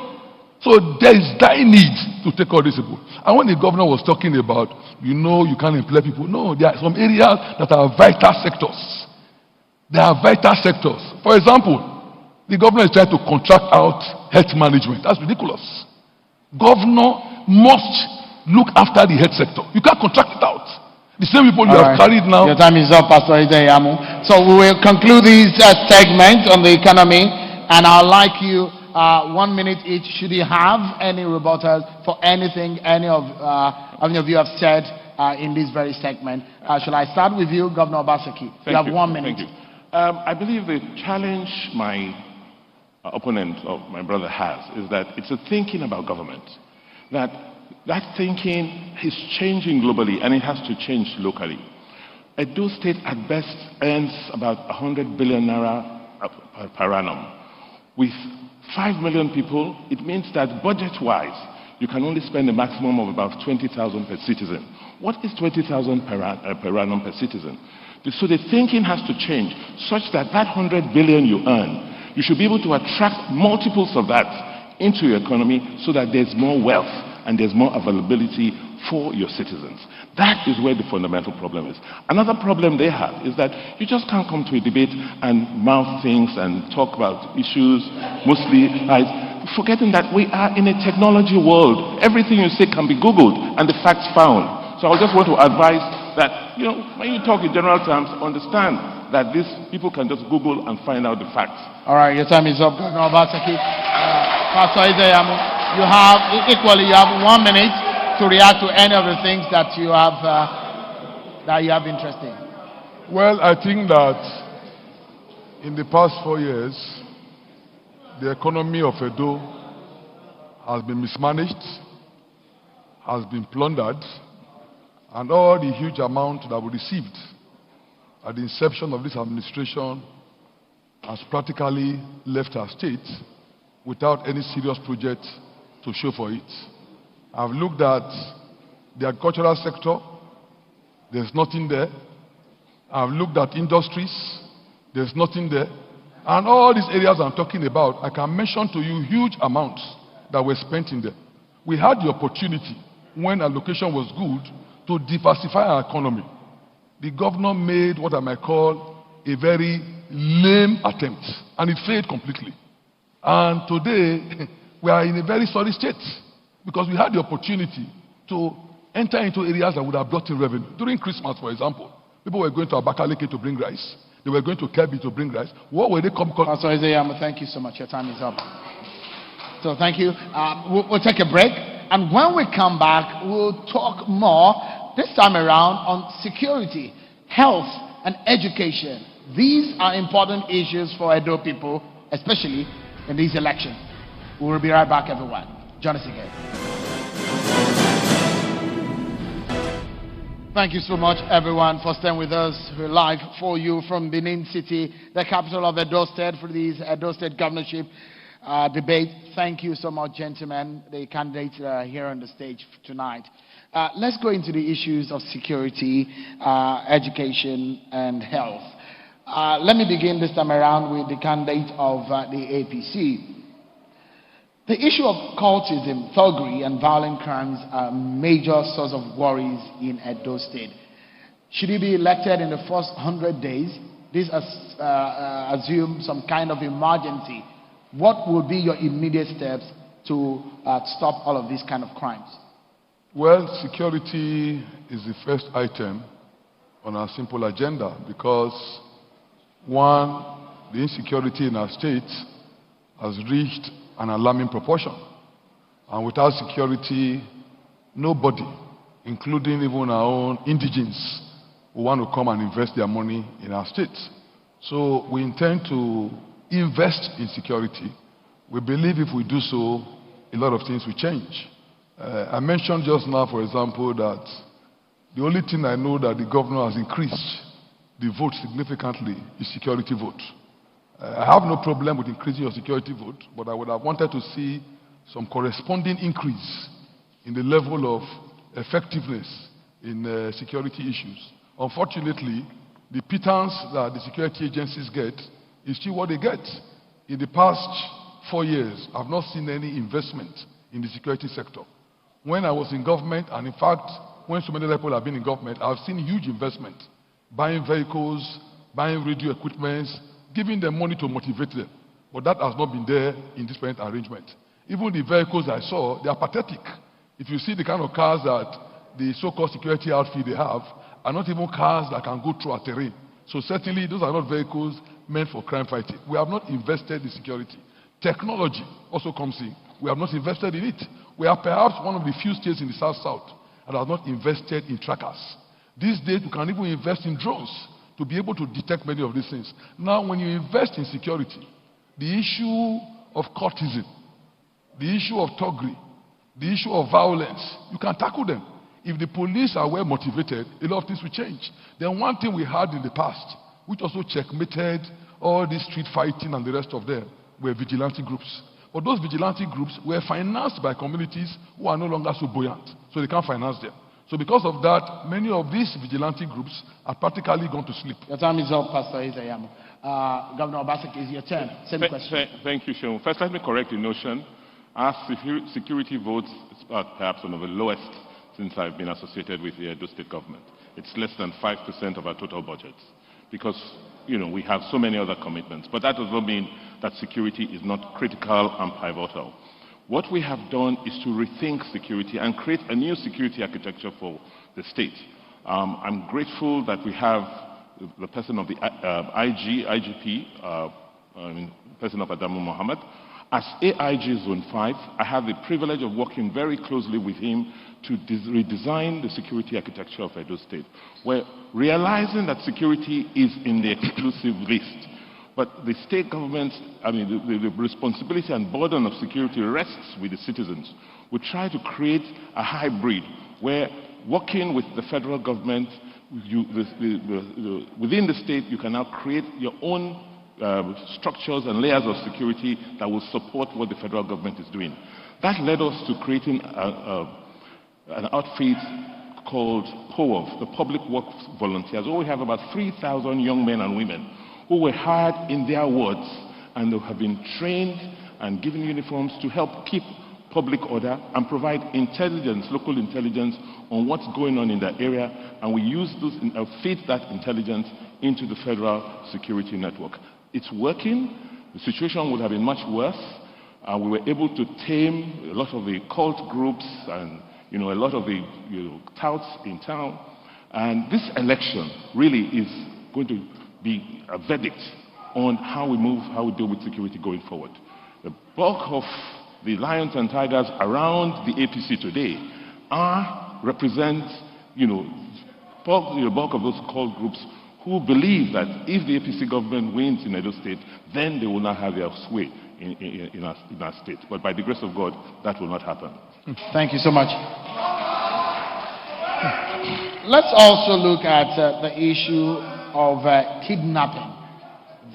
So there is dire need to take all these people. And when the governor was talking about, you can't employ people, no, there are some areas that are vital sectors. There are vital sectors. For example, the governor is trying to contract out health management. That's ridiculous. Governor must look after the health sector. You can't contract it out. The same people you have carried now. Your time is up, Pastor Isayam. So we will conclude this segment on the economy, and I'd like you 1 minute each. Should you have any rebuttals for anything any of you have said in this very segment? Shall I start with you, Governor Obaseki? You have 1 minute. Thank you. I believe the challenge my opponent or my brother has is that it's a thinking about government. That thinking is changing globally, and it has to change locally. Edo State at best earns about 100 billion naira per annum. With 5 million people, it means that budget-wise, you can only spend a maximum of about 20,000 per citizen. What is 20,000 per annum per citizen? So the thinking has to change such that 100 billion you earn, you should be able to attract multiples of that into your economy so that there's more wealth and there's more availability for your citizens. That is where the fundamental problem is. Another problem they have is that you just can't come to a debate and mouth things and talk about issues, mostly forgetting that we are in a technology world. Everything you say can be Googled and the facts found. So I just want to advise that, when you talk in general terms, understand that these people can just Google and find out the facts. All right, your time is up, Governor Obaseki. Pastor Isayam, you have 1 minute to react to any of the things that you have interest in. Well, I think that in the past 4 years, the economy of Edo has been mismanaged, has been plundered, and all the huge amount that we received at the inception of this administration has practically left our state without any serious project to show for it. I've looked at the agricultural sector, there's nothing there. I've looked at industries, there's nothing there. And all these areas I'm talking about, I can mention to you huge amounts that were spent in them. We had the opportunity, when allocation was good, to diversify our economy. The governor made what I might call a very lame attempt, and it failed completely. And today, we are in a very sorry state because we had the opportunity to enter into areas that would have brought in revenue. During Christmas, for example, people were going to Abakaliki to bring rice. They were going to Kebbi to bring rice. What were they coming? Pastor Isaiah, thank you so much. Your time is up. So thank you. We'll take a break. And when we come back, we'll talk more, this time around, on security, health, and education. These are important issues for Edo people, especially in these elections. We will be right back, everyone. Join us again. Thank you so much, everyone, for staying with us. We're live for you from Benin City, the capital of Edo State, for this Edo State governorship debate. Thank you so much, gentlemen, the candidates that are here on the stage tonight. Let's go into the issues of security, education, and health. Let me begin this time around with the candidate of the APC. The issue of cultism, thuggery, and violent crimes are a major source of worries in Edo State. Should he be elected in the first 100 days? This assumes some kind of emergency. What will be your immediate steps to stop all of these kind of crimes? Well, security is the first item on our simple agenda because, one, the insecurity in our state has reached an alarming proportion. And without security, nobody, including even our own indigenes, will want to come and invest their money in our state. So we intend to invest in security. We believe if we do so, a lot of things will change. I mentioned just now, for example, that the only thing I know that the governor has increased the vote significantly is security vote. I have no problem with increasing your security vote, but I would have wanted to see some corresponding increase in the level of effectiveness in security issues. Unfortunately, the pittance that the security agencies get is still what they get. In the past 4 years, I've not seen any investment in the security sector. When I was in government, and in fact, when so many people have been in government, I've seen huge investment, buying vehicles, buying radio equipment, giving them money to motivate them. But that has not been there in this present arrangement. Even the vehicles I saw, they are pathetic. If you see the kind of cars that the so-called security outfit they have, are not even cars that can go through a terrain. So certainly, those are not vehicles meant for crime fighting. We have not invested in security. Technology also comes in. We have not invested in it. We are perhaps one of the few states in the South-South that have not invested in trackers. These days, we can even invest in drones to be able to detect many of these things. Now, when you invest in security, the issue of cultism, the issue of thuggery, the issue of violence, you can tackle them. If the police are well motivated, a lot of things will change. Then one thing we had in the past, which also checkmated all this street fighting and the rest of them, were vigilante groups. But those vigilante groups were financed by communities who are no longer so buoyant, so they can't finance them. So because of that, many of these vigilante groups are practically gone to sleep. Your time is up, Pastor Isaiah. Governor Obaseki, it's your turn. Same question. Thank you, Seun. First, let me correct the notion. Our security votes is perhaps one of the lowest since I've been associated with the Edo State government. It's less than 5% of our total budget because, we have so many other commitments. But that does not mean that security is not critical and pivotal. What we have done is to rethink security and create a new security architecture for the state. I'm grateful that we have the person of the IGP, person of Adamu Mohammed. As AIG Zone 5, I have the privilege of working very closely with him to redesign the security architecture of Edo State. We're realizing that security is in the exclusive list. But the state government, the responsibility and burden of security rests with the citizens. We try to create a hybrid where working with the federal government, within the state, you can now create your own structures and layers of security that will support what the federal government is doing. That led us to creating an outfit called POWOV, the Public Works Volunteers. We have about 3,000 young men and women who were hired in their wards and who have been trained and given uniforms to help keep public order and provide intelligence, local intelligence on what's going on in that area, and we use those, feed that intelligence into the federal security network. It's working. The situation would have been much worse. We were able to tame a lot of the cult groups and a lot of the touts in town. And this election really is going to be a verdict on how we move, how we deal with security going forward. The bulk of the lions and tigers around the APC today represent the bulk of those cult groups who believe that if the APC government wins in Edo State, then they will not have their sway in our state. But by the grace of God, that will not happen. Thank you so much. Let's also look at the issue of kidnapping.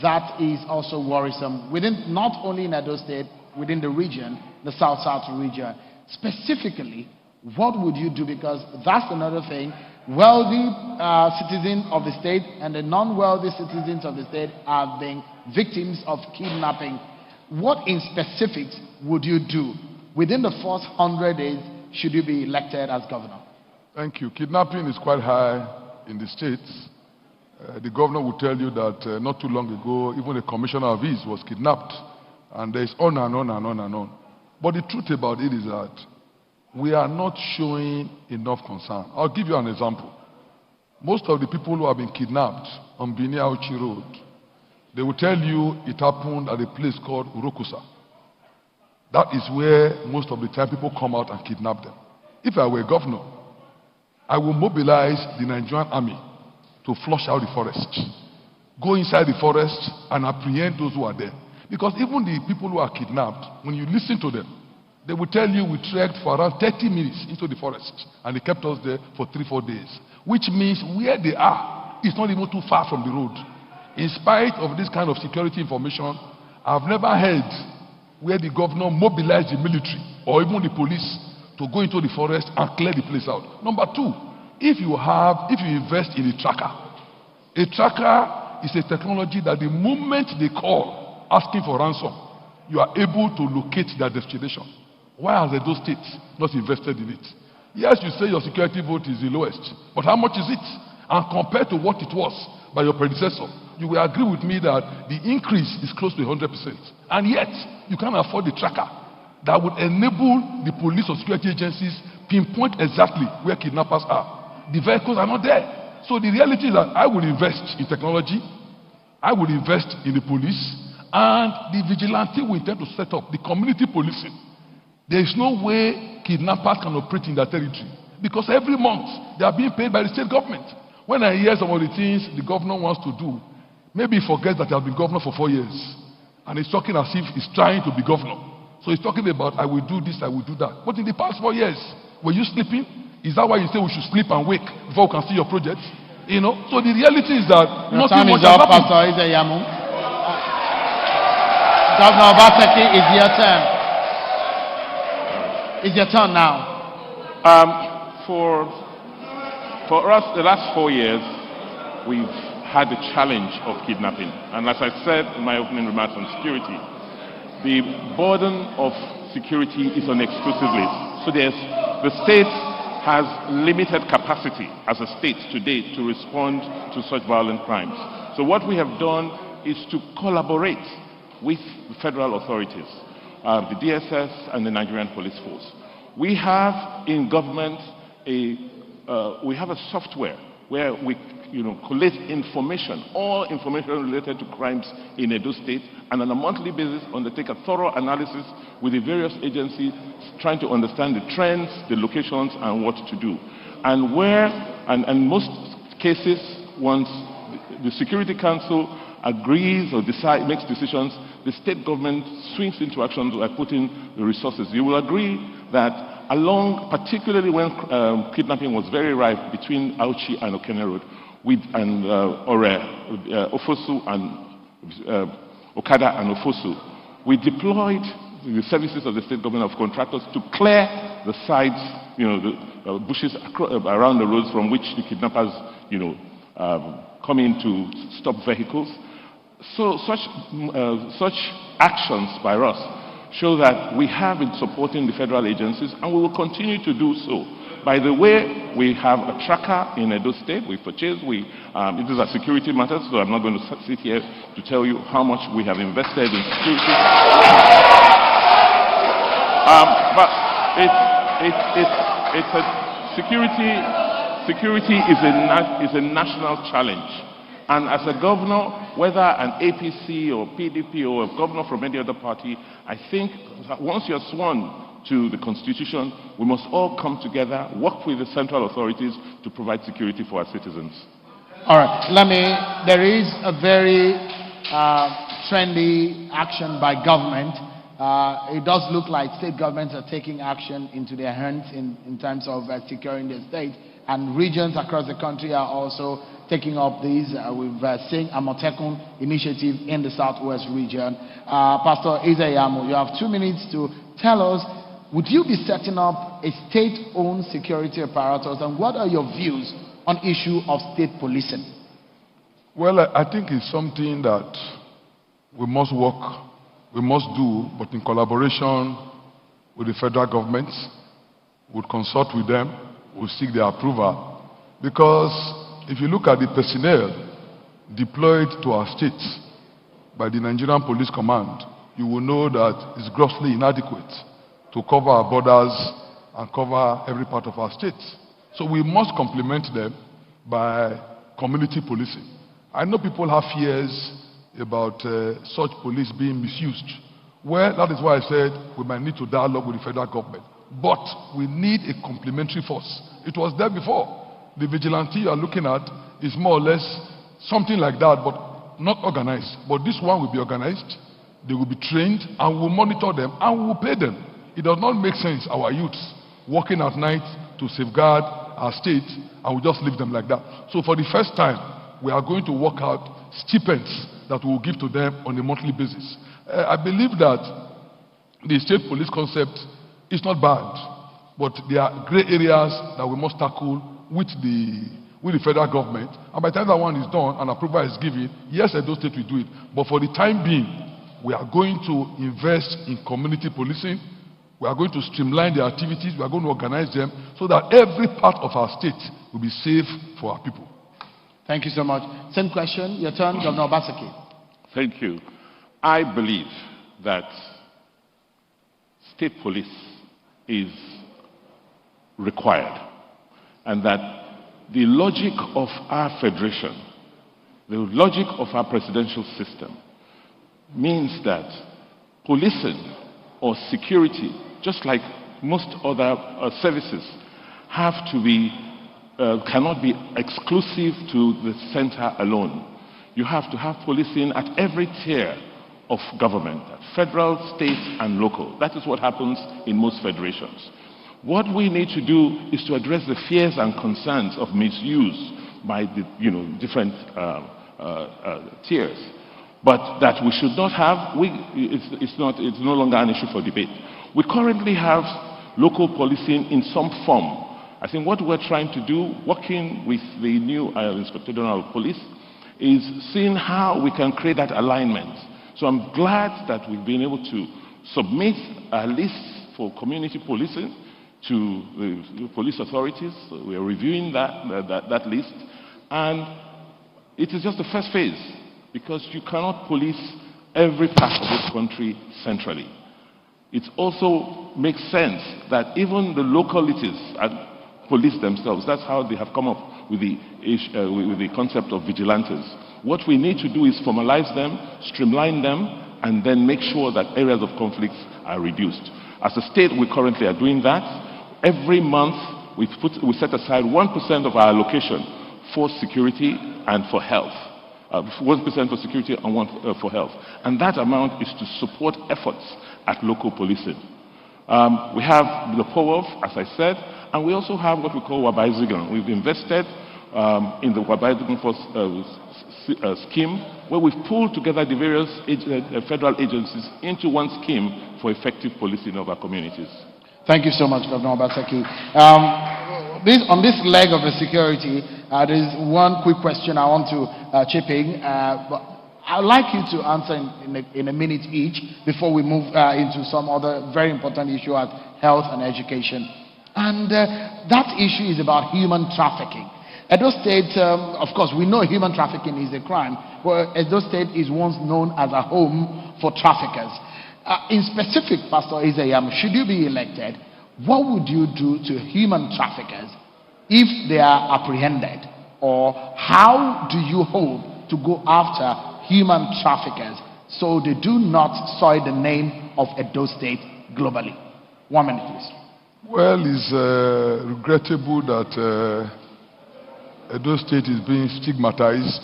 That is also worrisome within, not only in Edo State, within the region, the South-South region. Specifically, what would you do? Because that's another thing. Wealthy citizens of the state and the non-wealthy citizens of the state are being victims of kidnapping. What in specifics would you do within the first 100 days should you be elected as governor? Thank you. Kidnapping is quite high in the states. The governor will tell you that not too long ago, even a commissioner of his was kidnapped. And there's on and on and on and on. But the truth about it is that we are not showing enough concern. I'll give you an example. Most of the people who have been kidnapped on Binia Auchi Road, they will tell you it happened at a place called Urokusa. That is where most of the time people come out and kidnap them. If I were governor, I will mobilize the Nigerian army to flush out the forest. Go inside the forest and apprehend those who are there. Because even the people who are kidnapped, when you listen to them, they will tell you we trekked for around 30 minutes into the forest and they kept us there for 3-4 days. Which means where they are is not even too far from the road. In spite of this kind of security information, I've never heard where the governor mobilized the military or even the police to go into the forest and clear the place out. Number two, if you invest in a tracker is a technology that the moment they call asking for ransom, you are able to locate their destination. Why has Edo State not invested in it? Yes, you say your security vote is the lowest, but how much is it? And compared to what it was by your predecessor, you will agree with me that the increase is close to 100%. And yet, you can't afford the tracker that would enable the police or security agencies pinpoint exactly where kidnappers are. The vehicles are not there. So the reality is that I will invest in technology, I will invest in the police, and the vigilante we intend to set up, the community policing. There is no way kidnappers can operate in that territory because every month they are being paid by the state government. When I hear some of the things the governor wants to do, maybe he forgets that he has been governor for 4 years and he's talking as if he's trying to be governor. So he's talking about, I will do this, I will do that. But in the past 4 years, were you sleeping? Is that why you say we should sleep and wake before we can see your projects? You know? So the reality is that nothing much has happened. Pastor Izayamu. Governor Obaseki, it's your turn. It's your turn now. For us, the last 4 years, we've had the challenge of kidnapping. And as I said in my opening remarks on security, the burden of security is on exclusive list. So the state has limited capacity as a state today to respond to such violent crimes. So what we have done is to collaborate with the federal authorities, the DSS and the Nigerian Police Force. We have in government we have a software where we collate information, all information related to crimes in Edo State, and on a monthly basis undertake a thorough analysis with the various agencies trying to understand the trends, the locations, and what to do. And in most cases, once the Security Council agrees or makes decisions, the state government swings into action by putting the resources. You will agree that particularly when kidnapping was very rife between Auchi and Okene Road, Ofosu and Okada and Ofosu, we deployed the services of the state government of contractors to clear the sides, the bushes around the roads from which the kidnappers, come in to stop vehicles. So such actions by us show that we have been supporting the federal agencies, and we will continue to do so. By the way, we have a tracker in Edo State. We purchased. It is a security matter, so I'm not going to sit here to tell you how much we have invested in security. But it's a security is a national challenge. And as a governor, whether an APC or PDP or a governor from any other party, I think that once you're sworn to the Constitution, we must all come together, work with the central authorities to provide security for our citizens. All right, there is a very trendy action by government. It does look like state governments are taking action into their hands in terms of securing their state, and regions across the country are also taking up these. We've seen a Amotekun initiative in the Southwest region. Pastor Isaiah, you have 2 minutes to tell us, would you be setting up a state-owned security apparatus, and what are your views on issue of state policing? Well, I think it's something that we must work, we must do, but in collaboration with the federal government. We'll consult with them, we'll seek their approval, because if you look at the personnel deployed to our states by the Nigerian Police Command, you will know that it's grossly inadequate to cover our borders and cover every part of our states. So we must complement them by community policing. I know people have fears about such police being misused. Well, that is why I said we might need to dialogue with the federal government. But we need a complementary force. It was there before. The vigilante you are looking at is more or less something like that, but not organized. But this one will be organized, they will be trained, and we'll monitor them, and we'll pay them. It does not make sense, our youths working at night to safeguard our state, and we just leave them like that. So for the first time, we are going to work out stipends that we will give to them on a monthly basis. I believe that the state police concept is not bad, but there are gray areas that we must tackle with the federal government. And by the time that one is done and approval is given, yes, Edo State will do it. But for the time being, we are going to invest in community policing. We are going to streamline the activities. We are going to organize them so that every part of our state will be safe for our people. Thank you so much. Same question. Your turn, Governor Obaseki. Thank you. I believe that state police is required, and that the logic of our federation, the logic of our presidential system, means that policing or security, just like most other services, have to be, cannot be exclusive to the center alone. You have to have policing at every tier of government, federal, state, and local. That is what happens in most federations. What we need to do is to address the fears and concerns of misuse by the different tiers, but that we should not have. It's no longer an issue for debate. We currently have local policing in some form. I think what we're trying to do, working with the new Inspector General of Police, is seeing how we can create that alignment. So I'm glad that we've been able to submit a list for community policing to the police authorities. We are reviewing that list, and it is just the first phase, because you cannot police every part of this country centrally. It also makes sense that even the localities police themselves. That's how they have come up with the concept of vigilantes. What we need to do is formalize them, streamline them, and then make sure that areas of conflicts are reduced. As a state, we currently are doing that. Every month, we set aside 1% of our allocation for security and for health. 1% for security and 1% for health. And that amount is to support efforts at local policing. We have the POWOF, as I said, and we also have what we call Wabaizigan. We've invested in the Wabaizigan scheme, where we've pulled together the various federal agencies into one scheme for effective policing of our communities. Thank you so much, Governor Obaseki. On this leg of the security, there is one quick question I want to chip in. I'd like you to answer in a minute each before we move into some other very important issue as health and education. And that issue is about human trafficking. Edo State, of course, we know human trafficking is a crime, but Edo State is once known as a home for traffickers. In specific, Pastor Isayam, should you be elected, what would you do to human traffickers if they are apprehended? Or how do you hope to go after human traffickers so they do not soil the name of Edo State globally? 1 minute, please. Well, it's regrettable that Edo State is being stigmatized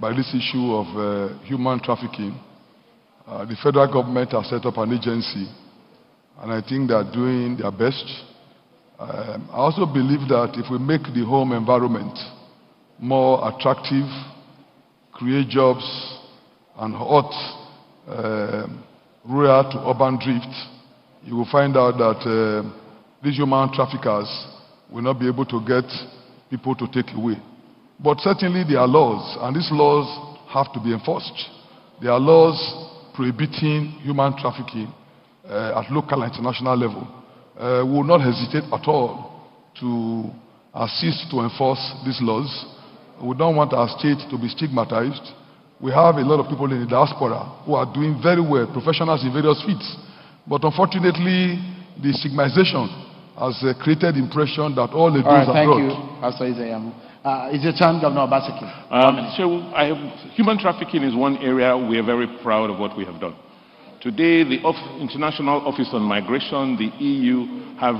by this issue of human trafficking. The federal government has set up an agency, and I think they are doing their best. I also believe that if we make the home environment more attractive, create jobs, and halt rural to urban drift, you will find out that these human traffickers will not be able to get people to take away. But certainly there are laws, and these laws have to be enforced. There are laws prohibiting human trafficking at local and international level. We will not hesitate at all to assist to enforce these laws. We don't want our state to be stigmatized. We have a lot of people in the diaspora who are doing very well, professionals in various fields. But unfortunately, the stigmatization has created the impression that all they do is abroad. Thank you, Pastor Isayam. Is your turn, Governor Obaseki? Human trafficking is one area we are very proud of what we have done. Today, the International Office on Migration, the EU, have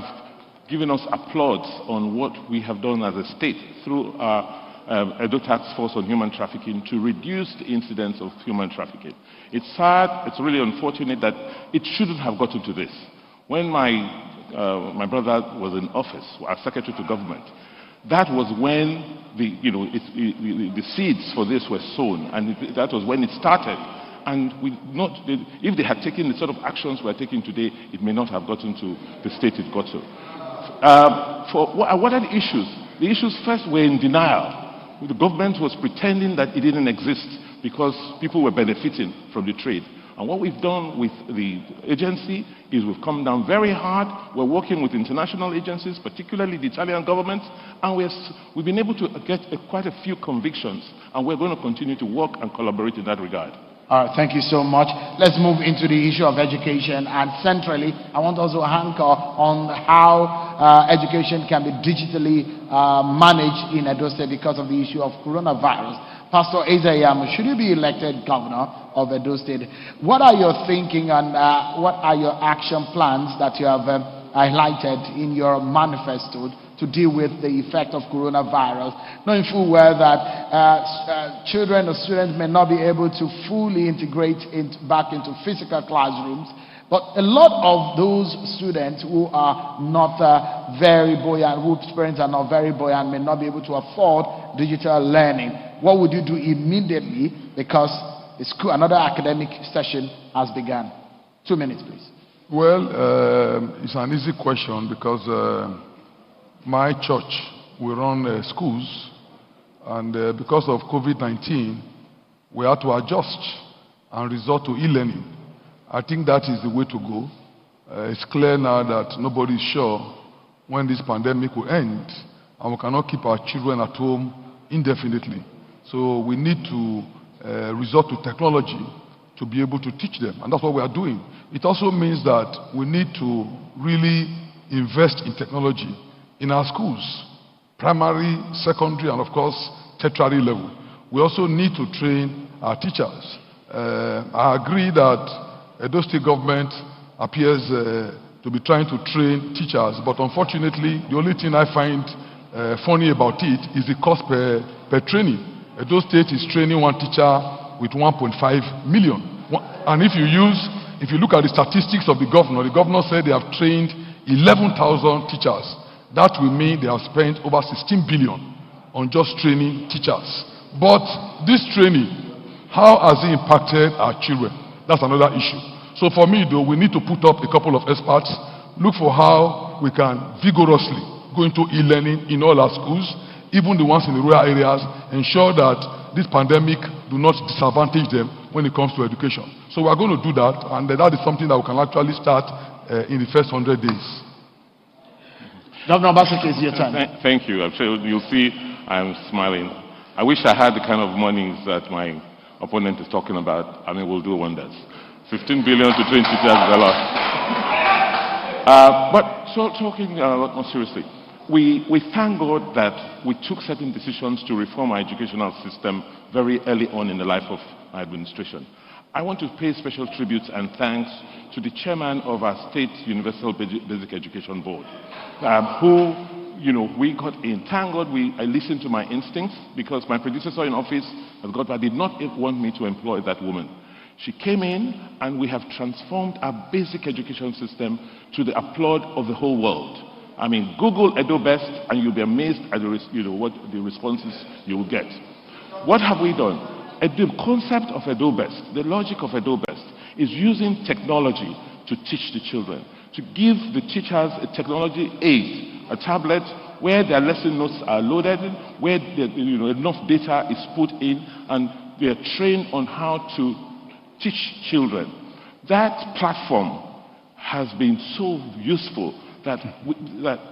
given us applause on what we have done as a state through our Edo Task Force on Human Trafficking to reduce the incidence of human trafficking. It's sad, it's really unfortunate that it shouldn't have gotten to this. When my brother was in office, as Secretary to Government, that was when the seeds for this were sown, and that was when it started. And if they had taken the sort of actions we're taking today, it may not have gotten to the state it got to. What are the issues? The issues first were in denial. The government was pretending that it didn't exist because people were benefiting from the trade. And what we've done with the agency is we've come down very hard. We're working with international agencies, particularly the Italian government, and we've been able to get quite a few convictions, and we're going to continue to work and collaborate in that regard. All right, thank you so much. Let's move into the issue of education, and centrally, I want also to anchor on how education can be digitally managed in Edo State because of the issue of coronavirus. Pastor Isayam, should you be elected governor of Edo State, what are your thinking and what are your action plans that you have highlighted in your manifesto to deal with the effect of coronavirus, knowing full well that children or students may not be able to fully integrate back into physical classrooms, but a lot of those students who are not very buoyant, whose parents are not very buoyant, may not be able to afford digital learning. What would you do immediately, because another academic session has begun? 2 minutes, please. Well, it's an easy question because my church, we run schools, and because of COVID-19, we had to adjust and resort to e-learning. I think that is the way to go. It's clear now that nobody is sure when this pandemic will end, and we cannot keep our children at home indefinitely. So we need to resort to technology to be able to teach them, and that's what we are doing. It also means that we need to really invest in technology in our schools, primary, secondary, and of course, tertiary level. We also need to train our teachers. I agree that Edo State government appears to be trying to train teachers, but unfortunately, the only thing I find funny about it is the cost per training. Edo State is training one teacher with 1.5 million. And if you look at the statistics of the governor said they have trained 11,000 teachers. That will mean they have spent over 16 billion on just training teachers. But this training, how has it impacted our children? That's another issue. So for me, though, we need to put up a couple of experts, look for how we can vigorously go into e-learning in all our schools, even the ones in the rural areas, ensure that this pandemic do not disadvantage them when it comes to education. So we are going to do that, and that is something that we can actually start in the first 100 days. Governor Obaseki, it's your turn. Thank you. I'm sure you'll see I'm smiling. I wish I had the kind of monies that my opponent is talking about. I mean, we'll do wonders. 15 billion to 20 billion is a lot. But talking a lot more seriously, we thank God that we took certain decisions to reform our educational system very early on in the life of our administration. I want to pay special tributes and thanks to the chairman of our State Universal Basic Education Board, who, we got in. Thank God I listened to my instincts, because my predecessor in office, as God did not want me to employ that woman. She came in, and we have transformed our basic education system to the applaud of the whole world. I mean, Google EdoBest, and you'll be amazed at what the responses you will get. What have we done? The concept of EdoBest, the logic of EdoBest, is using technology to teach the children, to give the teachers a technology aid, a tablet where their lesson notes are loaded, where enough data is put in, and they are trained on how to teach children. That platform has been so useful that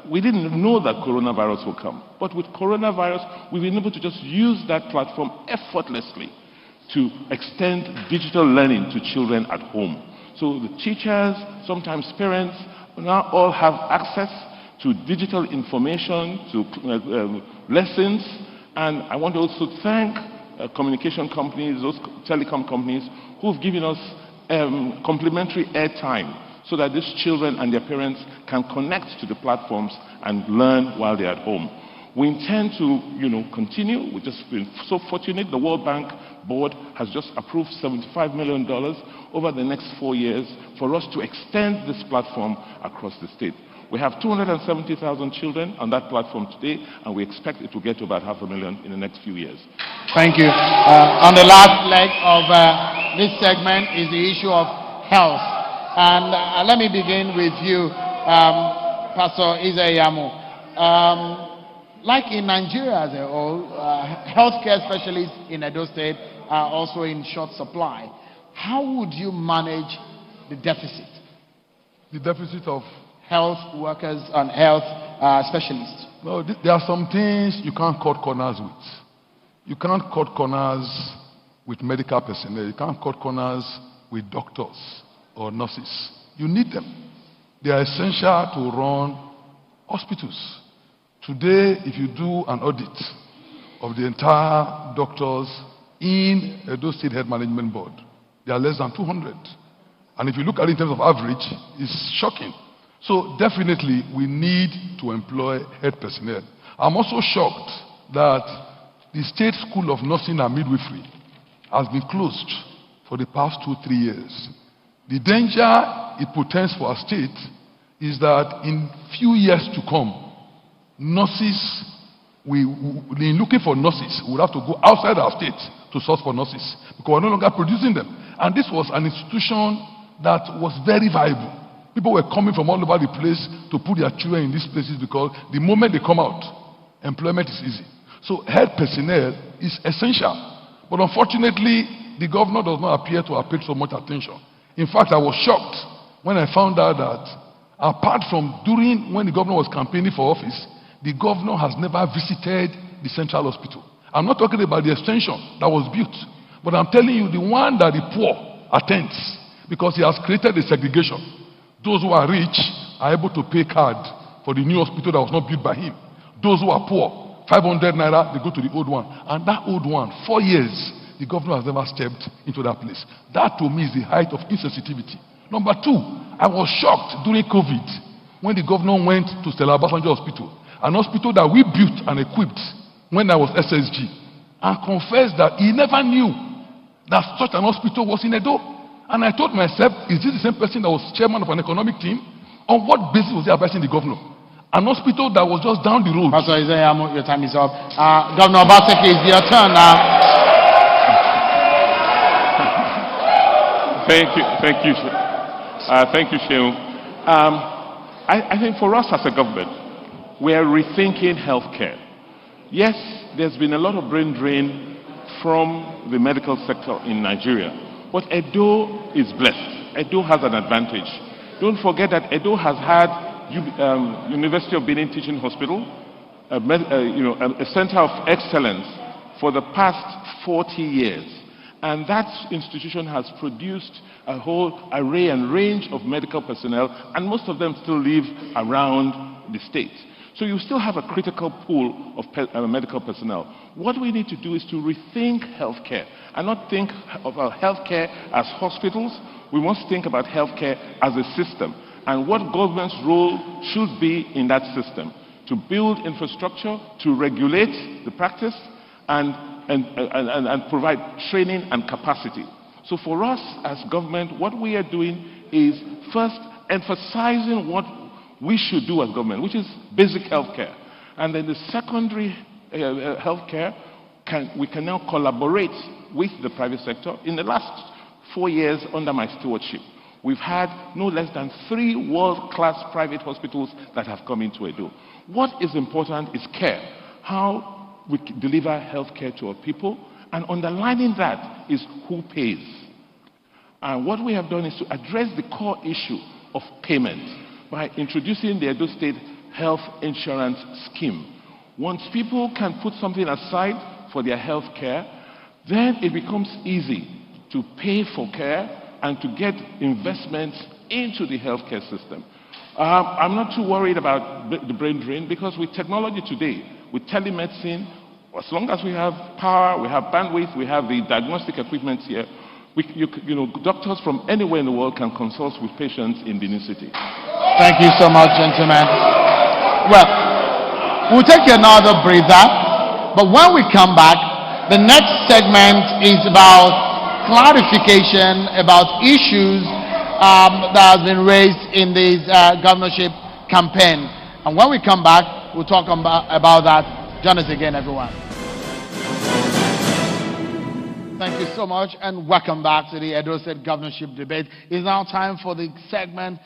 we didn't know that coronavirus will come. But with coronavirus, we've been able to just use that platform effortlessly to extend digital learning to children at home. So the teachers, sometimes parents, now all have access to digital information, to lessons. And I want to also thank communication companies, those telecom companies, who've given us complimentary airtime, so that these children and their parents can connect to the platforms and learn while they're at home. We intend to, continue. We've just been so fortunate. The World Bank Board has just approved $75 million over the next 4 years for us to extend this platform across the state. We have 270,000 children on that platform today, and we expect it to get to about 500,000 in the next few years. Thank you. On the last leg of this segment is the issue of health. And let me begin with you, Pastor Ize-Iyamu. Like in Nigeria as a whole, healthcare specialists in Edo State are also in short supply. How would you manage the deficit? The deficit of health workers and health specialists? No, there are some things you can't cut corners with. You can't cut corners with medical personnel. You can't cut corners with doctors or nurses. You need them. They are essential to run hospitals. Today, if you do an audit of the entire doctors in Edo State Health Management Board, there are less than 200. And if you look at it in terms of average, it's shocking. So definitely, we need to employ health personnel. I'm also shocked that the State School of Nursing and Midwifery has been closed for the past 2-3 years. The danger it portends for our state is that in few years to come, nurses, in looking for nurses, we would have to go outside our state to source for nurses because we're no longer producing them. And this was an institution that was very viable. People were coming from all over the place to put their children in these places because the moment they come out, employment is easy. So health personnel is essential. But unfortunately, the governor does not appear to have paid so much attention. In fact, I was shocked when I found out that apart from during when the governor was campaigning for office, the governor has never visited the central hospital. I'm not talking about the extension that was built, but I'm telling you the one that the poor attends because he has created a segregation. Those who are rich are able to pay card for the new hospital that was not built by him. Those who are poor, 500 naira, they go to the old one. And that old one, 4 years, the governor has never stepped into that place. That to me is the height of insensitivity. Number two, I was shocked during COVID when the governor went to Stella Obasanjo Hospital, an hospital that we built and equipped when I was SSG, and confessed that he never knew that such an hospital was in Edo. And I told myself, is this the same person that was chairman of an economic team? On what basis was he advising the governor? An hospital that was just down the road. Pastor Ize-Iyamu, your time is up. Governor Obaseki, it's your turn now. Thank you, Shehu. I think for us as a government, we are rethinking healthcare. Yes, there's been a lot of brain drain from the medical sector in Nigeria. But Edo is blessed. Edo has an advantage. Don't forget that Edo has had University of Benin Teaching Hospital, a center of excellence for the past 40 years. And that institution has produced a whole array and range of medical personnel, and most of them still live around the state. So you still have a critical pool of medical personnel. What we need to do is to rethink healthcare and not think about healthcare as hospitals. We must think about healthcare as a system and what government's role should be in that system: to build infrastructure, to regulate the practice, and provide training and capacity. So for us as government, what we are doing is first emphasizing what we should do as government, which is basic healthcare. And then the secondary healthcare, we can now collaborate with the private sector. In the last 4 years under my stewardship, we've had no less than 3 world-class private hospitals that have come into Edo. What is important is care, how we deliver healthcare to our people, and underlining that is who pays. And what we have done is to address the core issue of payment by introducing the Edo State Health Insurance Scheme. Once people can put something aside for their health care, then it becomes easy to pay for care and to get investments into the healthcare system. I'm not too worried about the brain drain, because with technology today, with telemedicine, as long as we have power, we have bandwidth, we have the diagnostic equipment here, doctors from anywhere in the world can consult with patients in Benin City. Thank you so much, gentlemen. Well, we'll take another breather, but when we come back, the next segment is about clarification about issues that have been raised in this governorship campaign. And when we come back, we'll talk about that. Join us again, everyone. Thank you so much, and welcome back to the Edo State Governorship debate. It's now time for the segment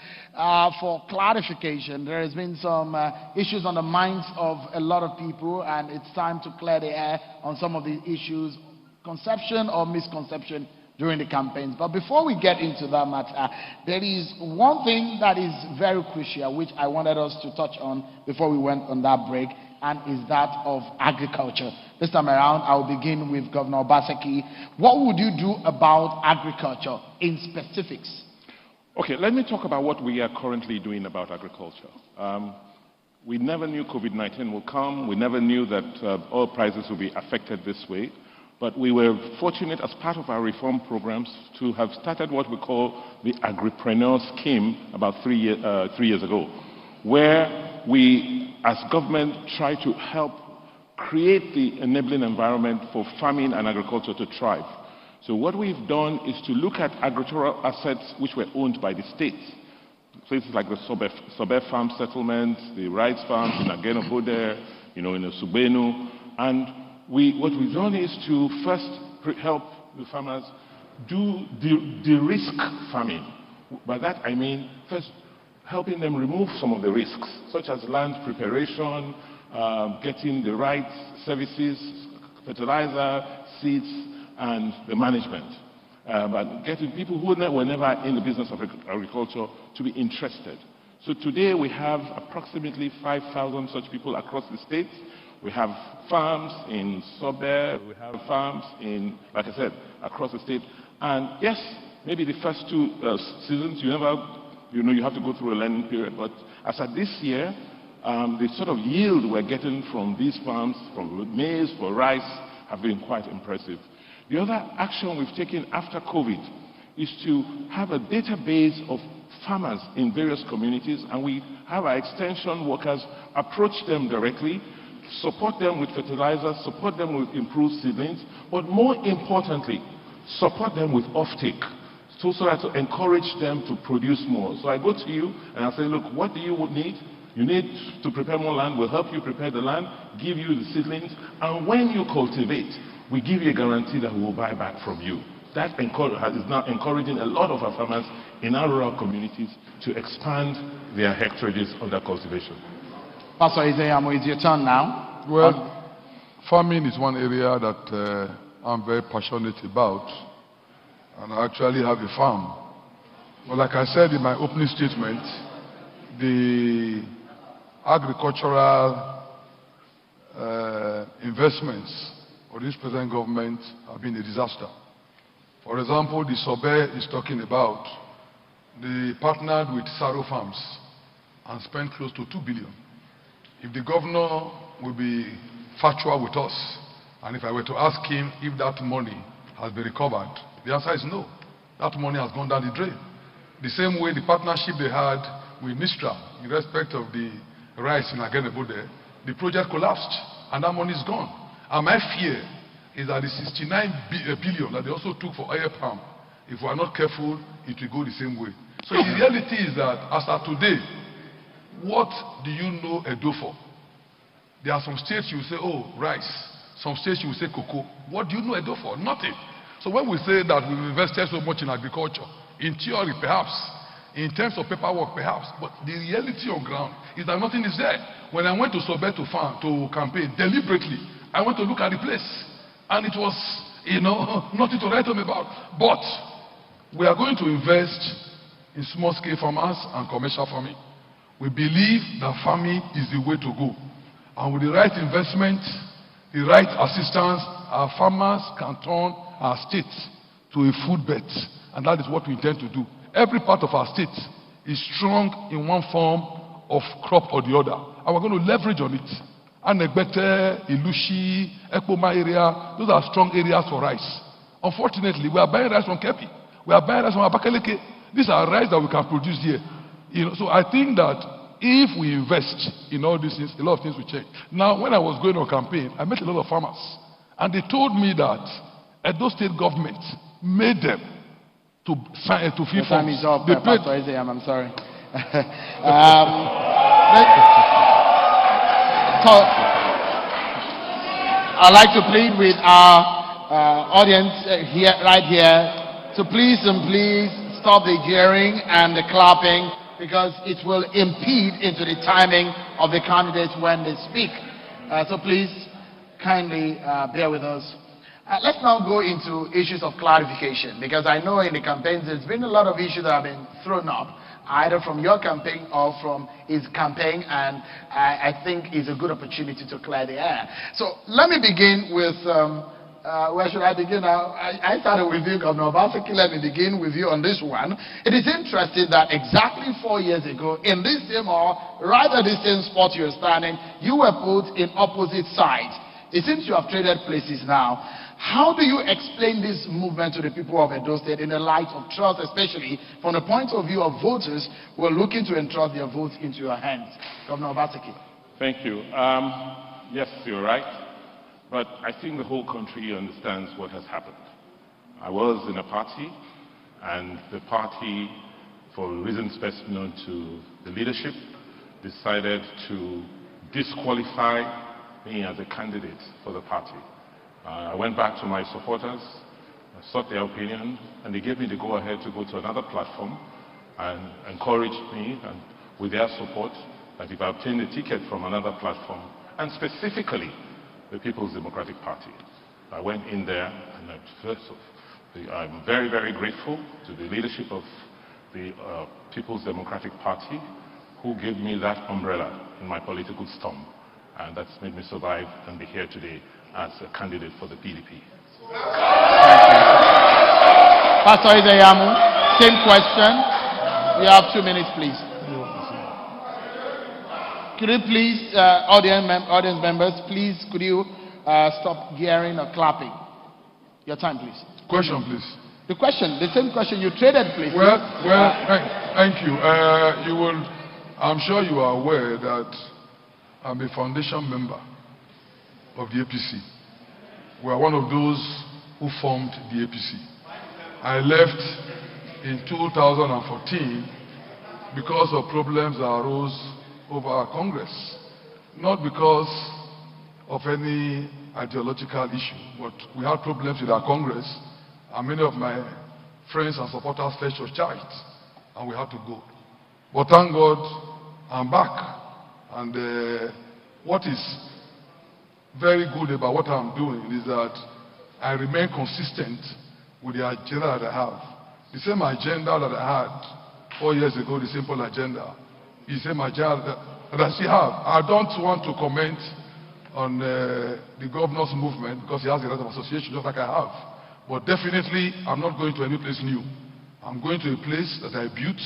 for clarification. There has been some issues on the minds of a lot of people, and it's time to clear the air on some of the issues, conception or misconception during the campaigns. But before we get into that matter, there is one thing that is very crucial, which I wanted us to touch on before we went on that break, and is that of agriculture. This time around, I will begin with Governor Obaseki. What would you do about agriculture in specifics? Okay, let me talk about what we are currently doing about agriculture. We never knew COVID-19 will come. We never knew that oil prices will be affected this way. But we were fortunate, as part of our reform programs, to have started what we call the Agripreneur Scheme about 3 years ago, where we, as government, try to help create the enabling environment for farming and agriculture to thrive. So what we've done is to look at agricultural assets which were owned by the states, places like the Sobe Farm Settlement, the rice farms in Ageno-Bode, in Subenu, and what we've done is to first help the farmers do de-risk farming. By that I mean first helping them remove some of the risks, such as land preparation, getting the right services, fertilizer, seeds, and the management. But getting people who were never in the business of agriculture to be interested. So today we have approximately 5,000 such people across the state. We have farms in Sobe, we have farms in, like I said, across the state. And yes, maybe the first 2 seasons, you have to go through a learning period. But as at this year, the sort of yield we're getting from these farms, from maize, for rice, have been quite impressive. The other action we've taken after COVID is to have a database of farmers in various communities, and we have our extension workers approach them directly, support them with fertilizers, support them with improved seedlings, but more importantly, support them with offtake, so as to encourage them to produce more. So I go to you and I say, look, what do you need? You need to prepare more land. We'll help you prepare the land, give you the seedlings, and when you cultivate, we give you a guarantee that we will buy back from you. That is now encouraging a lot of our farmers in our rural communities to expand their hectareages under cultivation. Pastor Isayamo, it's your turn now. Well, farming is one area that I'm very passionate about, and I actually have a farm. But like I said in my opening statement, the agricultural investments of this present government have been a disaster. For example, the Sobe is talking about, they partnered with Saro Farms and spent close to 2 billion. If the governor will be factual with us, and if I were to ask him if that money has been recovered, the answer is no. That money has gone down the drain. The same way the partnership they had with Mistra in respect of the rice in Agenebude, the project collapsed and that money is gone. And my fear is that the 69 billion that they also took for oil palm, if we are not careful, it will go the same way. So the reality is that as of today, what do you know Edo for? There are some states you say, oh, rice. Some states you say cocoa. What do you know Edo for? Nothing. So when we say that we've invested so much in agriculture, in theory perhaps, in terms of paperwork perhaps, but the reality on ground is that nothing is there. When I went to Sobe to campaign, deliberately, I went to look at the place. And it was, nothing to write home about. But we are going to invest in small-scale farmers and commercial farming. We believe that farming is the way to go. And with the right investment, the right assistance, our farmers can turn our state to a food bet. And that is what we intend to do. Every part of our state is strong in one form of crop or the other. And we're going to leverage on it. Anegbete, Ilushi, Ekpoma area, those are strong areas for rice. Unfortunately, we are buying rice from Kepi. We are buying rice from Abakaleke. These are rice that we can produce here. So I think that if we invest in all these things, a lot of things will change. Now, when I was going on campaign, I met a lot of farmers. And they told me that Edo State government made them to sign to fill forms. Time is up, Pastor Isaiah, I'm sorry. So, I'd like to plead with our audience right here to please stop the jeering and the clapping, because it will impede into the timing of the candidates when they speak. So please kindly bear with us. Let's now go into issues of clarification, because I know in the campaigns there's been a lot of issues that have been thrown up, either from your campaign or from his campaign, and I think it's a good opportunity to clear the air. So let me begin with, where should I begin now? I started with you, Governor Obaseki. Let me begin with you on this one. It is interesting that exactly 4 years ago, in this same hall, right at the same spot you're standing, you were put in opposite sides. It seems you have traded places now. How do you explain this movement to the people of Edo State in the light of trust, especially from the point of view of voters who are looking to entrust their votes into your hands? Governor Obaseki. Thank you. Yes, you're right. But I think the whole country understands what has happened. I was in a party, and the party, for reasons best known to the leadership, decided to disqualify me as a candidate for the party. I went back to my supporters, I sought their opinion, and they gave me the go-ahead to go to another platform and encouraged me, and with their support, that if I obtained a ticket from another platform, and specifically the People's Democratic Party, I went in there, and I'm very, very grateful to the leadership of the People's Democratic Party, who gave me that umbrella in my political storm. And that's made me survive and be here today as a candidate for the PDP. Pastor Izayamu, same question. You have 2 minutes, please. Could you please, audience members, please, could you stop jeering or clapping? Your time, please. Question, please. The question, the same question you traded, please. Well, thank you. I'm sure you are aware that I'm a foundation member of the APC. We are one of those who formed the APC. I left in 2014 because of problems that arose over our Congress. Not because of any ideological issue, but we had problems with our Congress, and many of my friends and supporters fled to charge, and we had to go. But thank God, I'm back. And what is very good about what I'm doing is that I remain consistent with the agenda that I have. The same agenda that I had 4 years ago, the simple agenda, the same agenda that I still have. I don't want to comment on the governor's movement because he has a lot of association just like I have. But definitely, I'm not going to any place new. I'm going to a place that I built,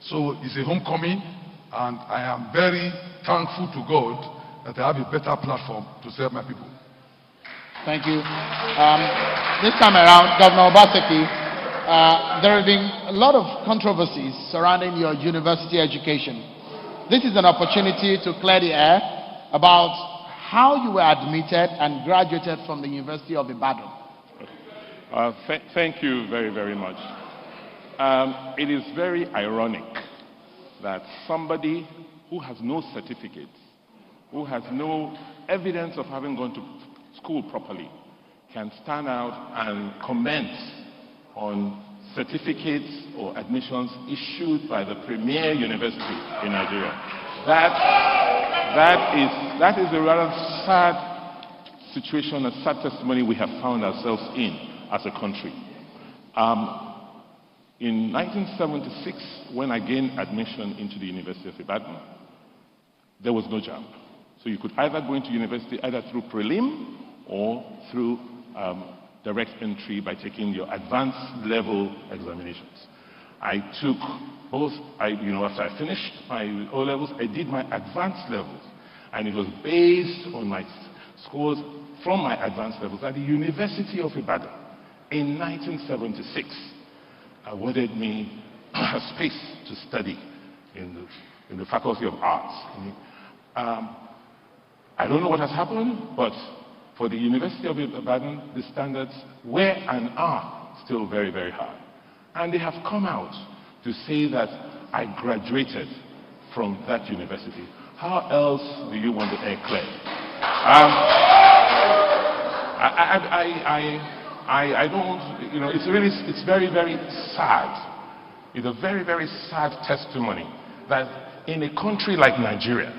so it's a homecoming, and I am very thankful to God that I have a better platform to serve my people. Thank you. This time around, Governor Obaseki, there have been a lot of controversies surrounding your university education. This is an opportunity to clear the air about how you were admitted and graduated from the University of Ibadan. Thank you very, very much. It is very ironic that somebody who has no certificates, who has no evidence of having gone to school properly, can stand out and comment on certificates or admissions issued by the premier university in Nigeria. That is a rather sad situation, a sad testimony we have found ourselves in as a country. In 1976, when I gained admission into the University of Ibadan, there was no JAMB. So you could either go into university either through prelim or through direct entry by taking your advanced level examinations. I took both, after I finished my O levels, I did my advanced levels. And it was based on my scores from my advanced levels at the University of Ibadan in 1976. Awarded me a space to study in the Faculty of Arts. I don't know what has happened, but for the University of Ibadan, the standards were and are still very, very high. And they have come out to say that I graduated from that university. How else do you want to air clear? I don't, it's very, very sad. It's a very, very sad testimony that in a country like Nigeria,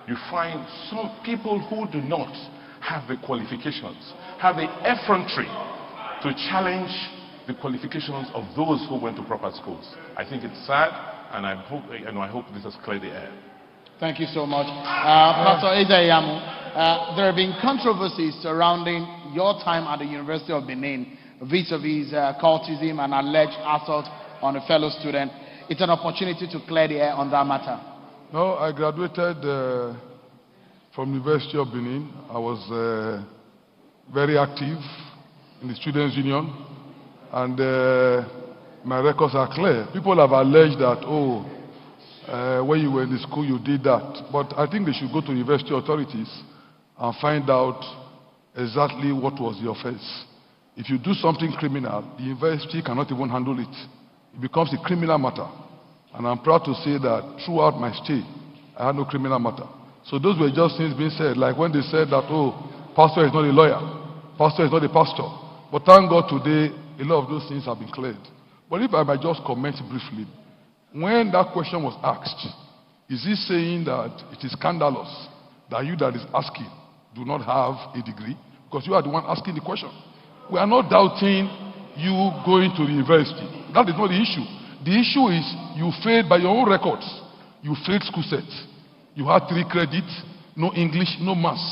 you find some people who do not have the qualifications, have the effrontery to challenge the qualifications of those who went to proper schools. I think it's sad, and I hope this has cleared the air. Thank you so much. Pastor Ezeyamu, there have been controversies surrounding your time at the University of Benin vis-a-vis cultism and alleged assault on a fellow student. It's an opportunity to clear the air on that matter. No, I graduated from University of Benin. I was very active in the Students' Union, and my records are clear. People have alleged that, when you were in the school, you did that. But I think they should go to university authorities and find out exactly what was the offense. If you do something criminal, the university cannot even handle it. It becomes a criminal matter. And I'm proud to say that throughout my stay, I had no criminal matter. So those were just things being said, like when they said that, pastor is not a lawyer, pastor is not a pastor. But thank God today, a lot of those things have been cleared. But if I might just comment briefly, when that question was asked, is he saying that it is scandalous that you that is asking do not have a degree? Because you are the one asking the question. We are not doubting you going to the university. That is not the issue. The issue is you failed by your own records. You failed school sets. You had 3 credits, no English, no maths.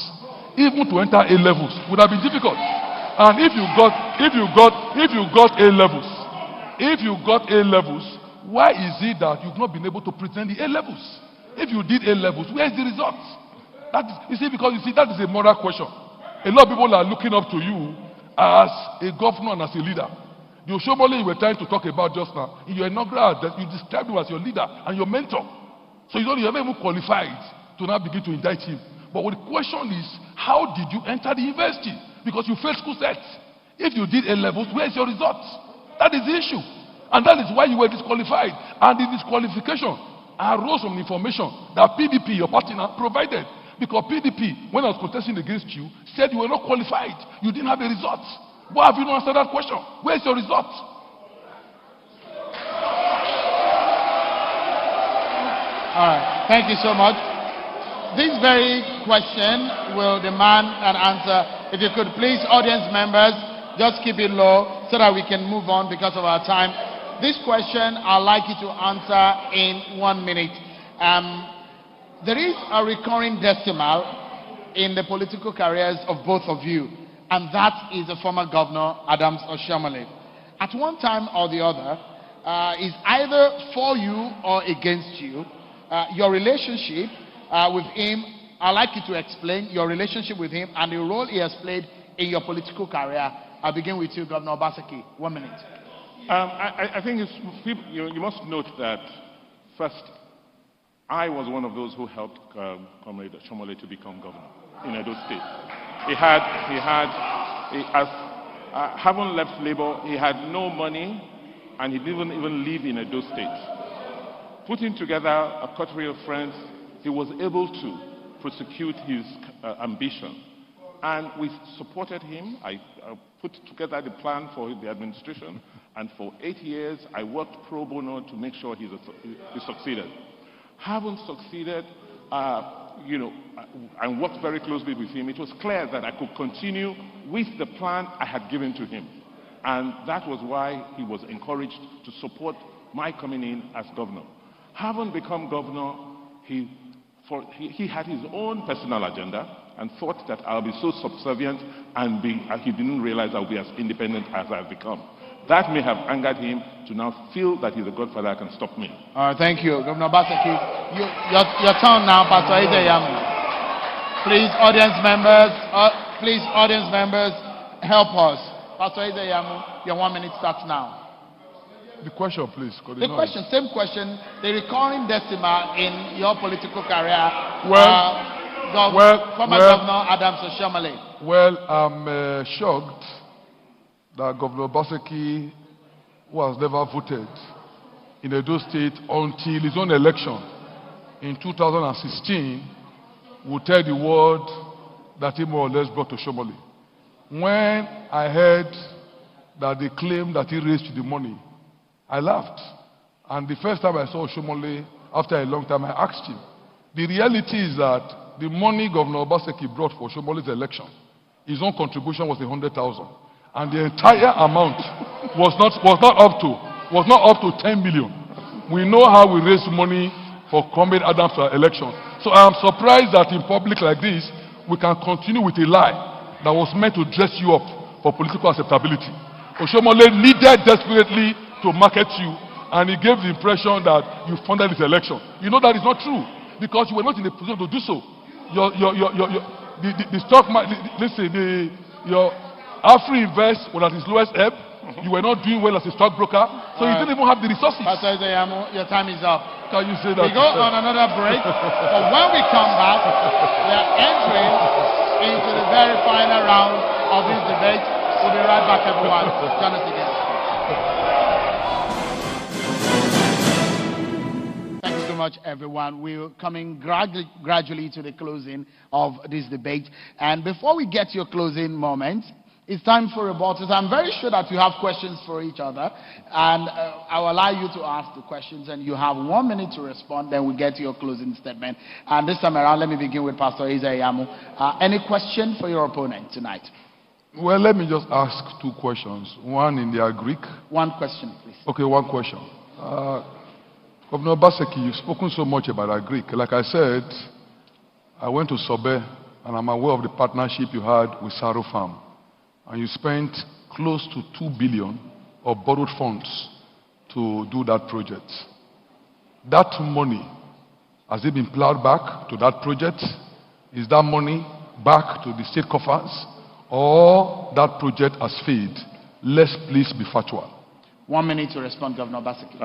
Even to enter A levels would have been difficult. And if you got A levels, why is it that you've not been able to present the A levels? If you did A levels, where is the result? Because that is a moral question. A lot of people are looking up to you as a governor and as a leader. The Oshomole you were trying to talk about just now, in your inaugural address, you described him as your leader and your mentor. So you're not even qualified to now begin to indict him. But the question is, how did you enter the university? Because you failed school sets. If you did A levels, where is your result? That is the issue. And that is why you were disqualified. And the disqualification arose from information that PDP, your partner, provided. Because PDP, when I was contesting against you, said you were not qualified. You didn't have a result. Why have you not answered that question? Where is your result? All right. Thank you so much. This very question will demand an answer. If you could please, audience members, Just keep it low so that we can move on because of our time. This question, I'd like you to answer in 1 minute. There is a recurring decimal in the political careers of both of you, and that is the former Governor Adams Oshiomhole. At one time or the other, is either for you or against you. Your relationship with him, I'd like you to explain your relationship with him and the role he has played in your political career. I'll begin with you, Governor Obaseki. 1 minute. I think you must note that, first, I was one of those who helped Comrade Oshiomhole to become governor in Edo State. Having left Labour, he had no money, and he didn't even live in Edo State. Putting together a coterie of friends, he was able to prosecute his ambition. And we supported him. I put together the plan for the administration, and for 8 years, I worked pro bono to make sure he succeeded. Having succeeded, and worked very closely with him, it was clear that I could continue with the plan I had given to him. And that was why he was encouraged to support my coming in as governor. Having become governor, he had his own personal agenda and thought that I'll be so subservient and he didn't realize I'll be as independent as I've become. That may have angered him to now feel that he's a godfather that can stop me. All right, thank you. Governor Obaseki, your turn now, Pastor Ezeyamu. Please, audience members, help us. Pastor Ezeyamu, your 1 minute starts now. The question, please. The question, same question. The recurring decimal in your political career. Former Governor Adams Oshiomhole. Well, I'm shocked that Governor Obaseki, who has never voted in Edo State until his own election in 2016, would tell the world that he more or less brought Oshiomhole. When I heard that they claimed that he raised the money, I laughed. And the first time I saw Oshiomhole, after a long time, I asked him. The reality is that the money Governor Obaseki brought for Oshiomhole's election, his own contribution was 100,000. And the entire amount was not up to 10 million. We know how we raise money for Comrade Adams' election. So I am surprised that in public like this, we can continue with a lie that was meant to dress you up for political acceptability. Oshiomhole needed desperately to market you, and he gave the impression that you funded his election. You know that is not true, because you were not in a position to do so. The stock market, your Afri Invest was at its lowest ebb. You were not doing well as a stockbroker, so you didn't even have the resources. Pastor Ezeyamu, your time is up. Can you say that? We go on another break, but when we come back, we are entering into the very final round of this debate. We'll be right back, everyone. Join us again. Thank you so much, everyone. We're coming gradually to the closing of this debate. And before we get to your closing moment, it's time for rebuttals. I'm very sure that you have questions for each other, and I'll allow you to ask the questions, and you have 1 minute to respond, then we'll get to your closing statement. And this time around, let me begin with Pastor Ezeyamu. Any question for your opponent tonight? Well, let me just ask 2 questions. One in their Greek. 1 question, please. Okay, 1 question. Governor Obaseki, you've spoken so much about our Greek. Like I said, I went to Sobe, and I'm aware of the partnership you had with Saro Farm. And you spent close to 2 billion of borrowed funds to do that project. That money, has it been plowed back to that project? Is that money back to the state coffers? Or that project has failed? Let's please be factual. 1 minute to respond, Governor Obaseki.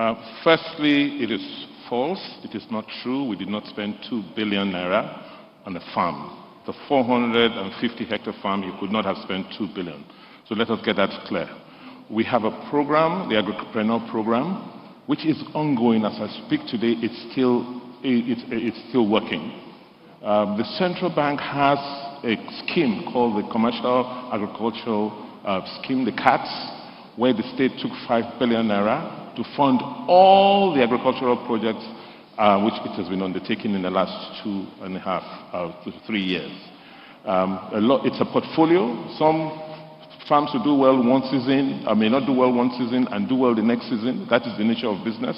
Firstly, it is false. It is not true. We did not spend 2 billion naira on a farm. The 450-hectare farm, you could not have spent 2 billion. So let us get that clear. We have a program, the Agripreneur program, which is ongoing as I speak today. It's still working. The central bank has a scheme called the Commercial Agricultural Scheme, the CATS, where the state took 5 billion naira to fund all the agricultural projects which it has been undertaking in the last 2.5 to 3 years. It's a portfolio. Some Farms will do well one season, may not do well one season and do well the next season. That is the nature of business.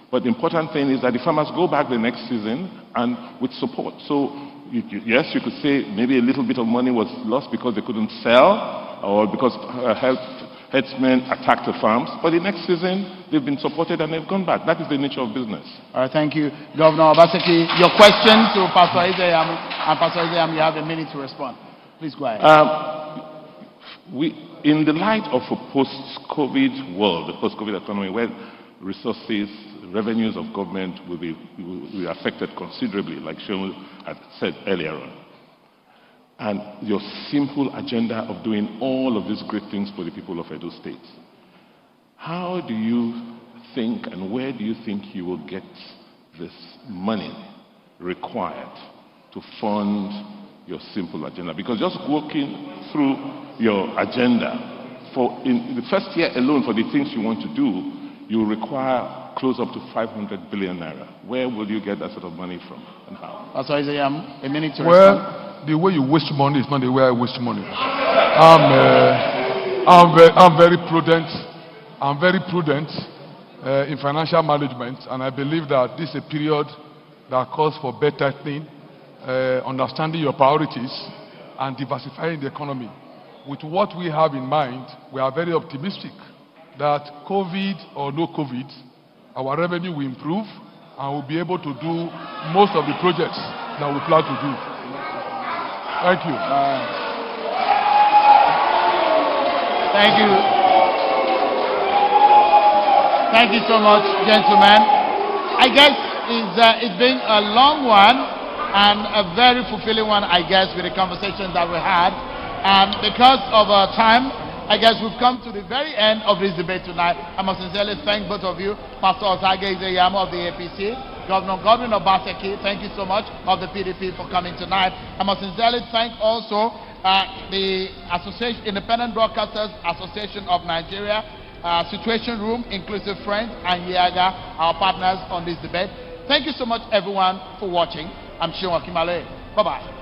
But the important thing is that the farmers go back the next season and with support. So yes, you could say maybe a little bit of money was lost because they couldn't sell or because herdsmen attacked the farms. But the next season, they've been supported and they've gone back. That is the nature of business. All right, thank you. Governor Obaseki, your question to Pastor Ezeyam, and Pastor Ezeyam, you have a minute to respond. Please go ahead. In the light of a post-COVID world, the post-COVID economy, where resources, revenues of government will be affected considerably, like Seun had said earlier on, and your simple agenda of doing all of these great things for the people of Edo State, how do you think and where do you think you will get this money required to fund your simple agenda? Because just walking through your agenda, in the first year alone for the things you want to do, you require close up to 500 billion naira. Where will you get that sort of money from and how? Pastor Ezeyam, a minute to respond. Well, the way you waste money is not the way I waste money. I'm very prudent. I'm very prudent in financial management, and I believe that this is a period that calls for better thing, understanding your priorities, and diversifying the economy. With what we have in mind, we are very optimistic that COVID or no COVID, our revenue will improve and we'll be able to do most of the projects that we plan to do. Thank you. Thank you. Thank you so much, gentlemen. I guess it's been a long one and a very fulfilling one, I guess, with the conversations that we had. And because of our time, I guess we've come to the very end of this debate tonight. I must sincerely thank both of you, Pastor Otage Ezeyam of the APC, Governor Godwin Obaseki, thank you so much, of the PDP for coming tonight. I must sincerely thank also the Independent Broadcasters Association of Nigeria, Situation Room, Inclusive Friends, and Yaga, our partners on this debate. Thank you so much, everyone, for watching. I'm Seun Okimale. Bye-bye.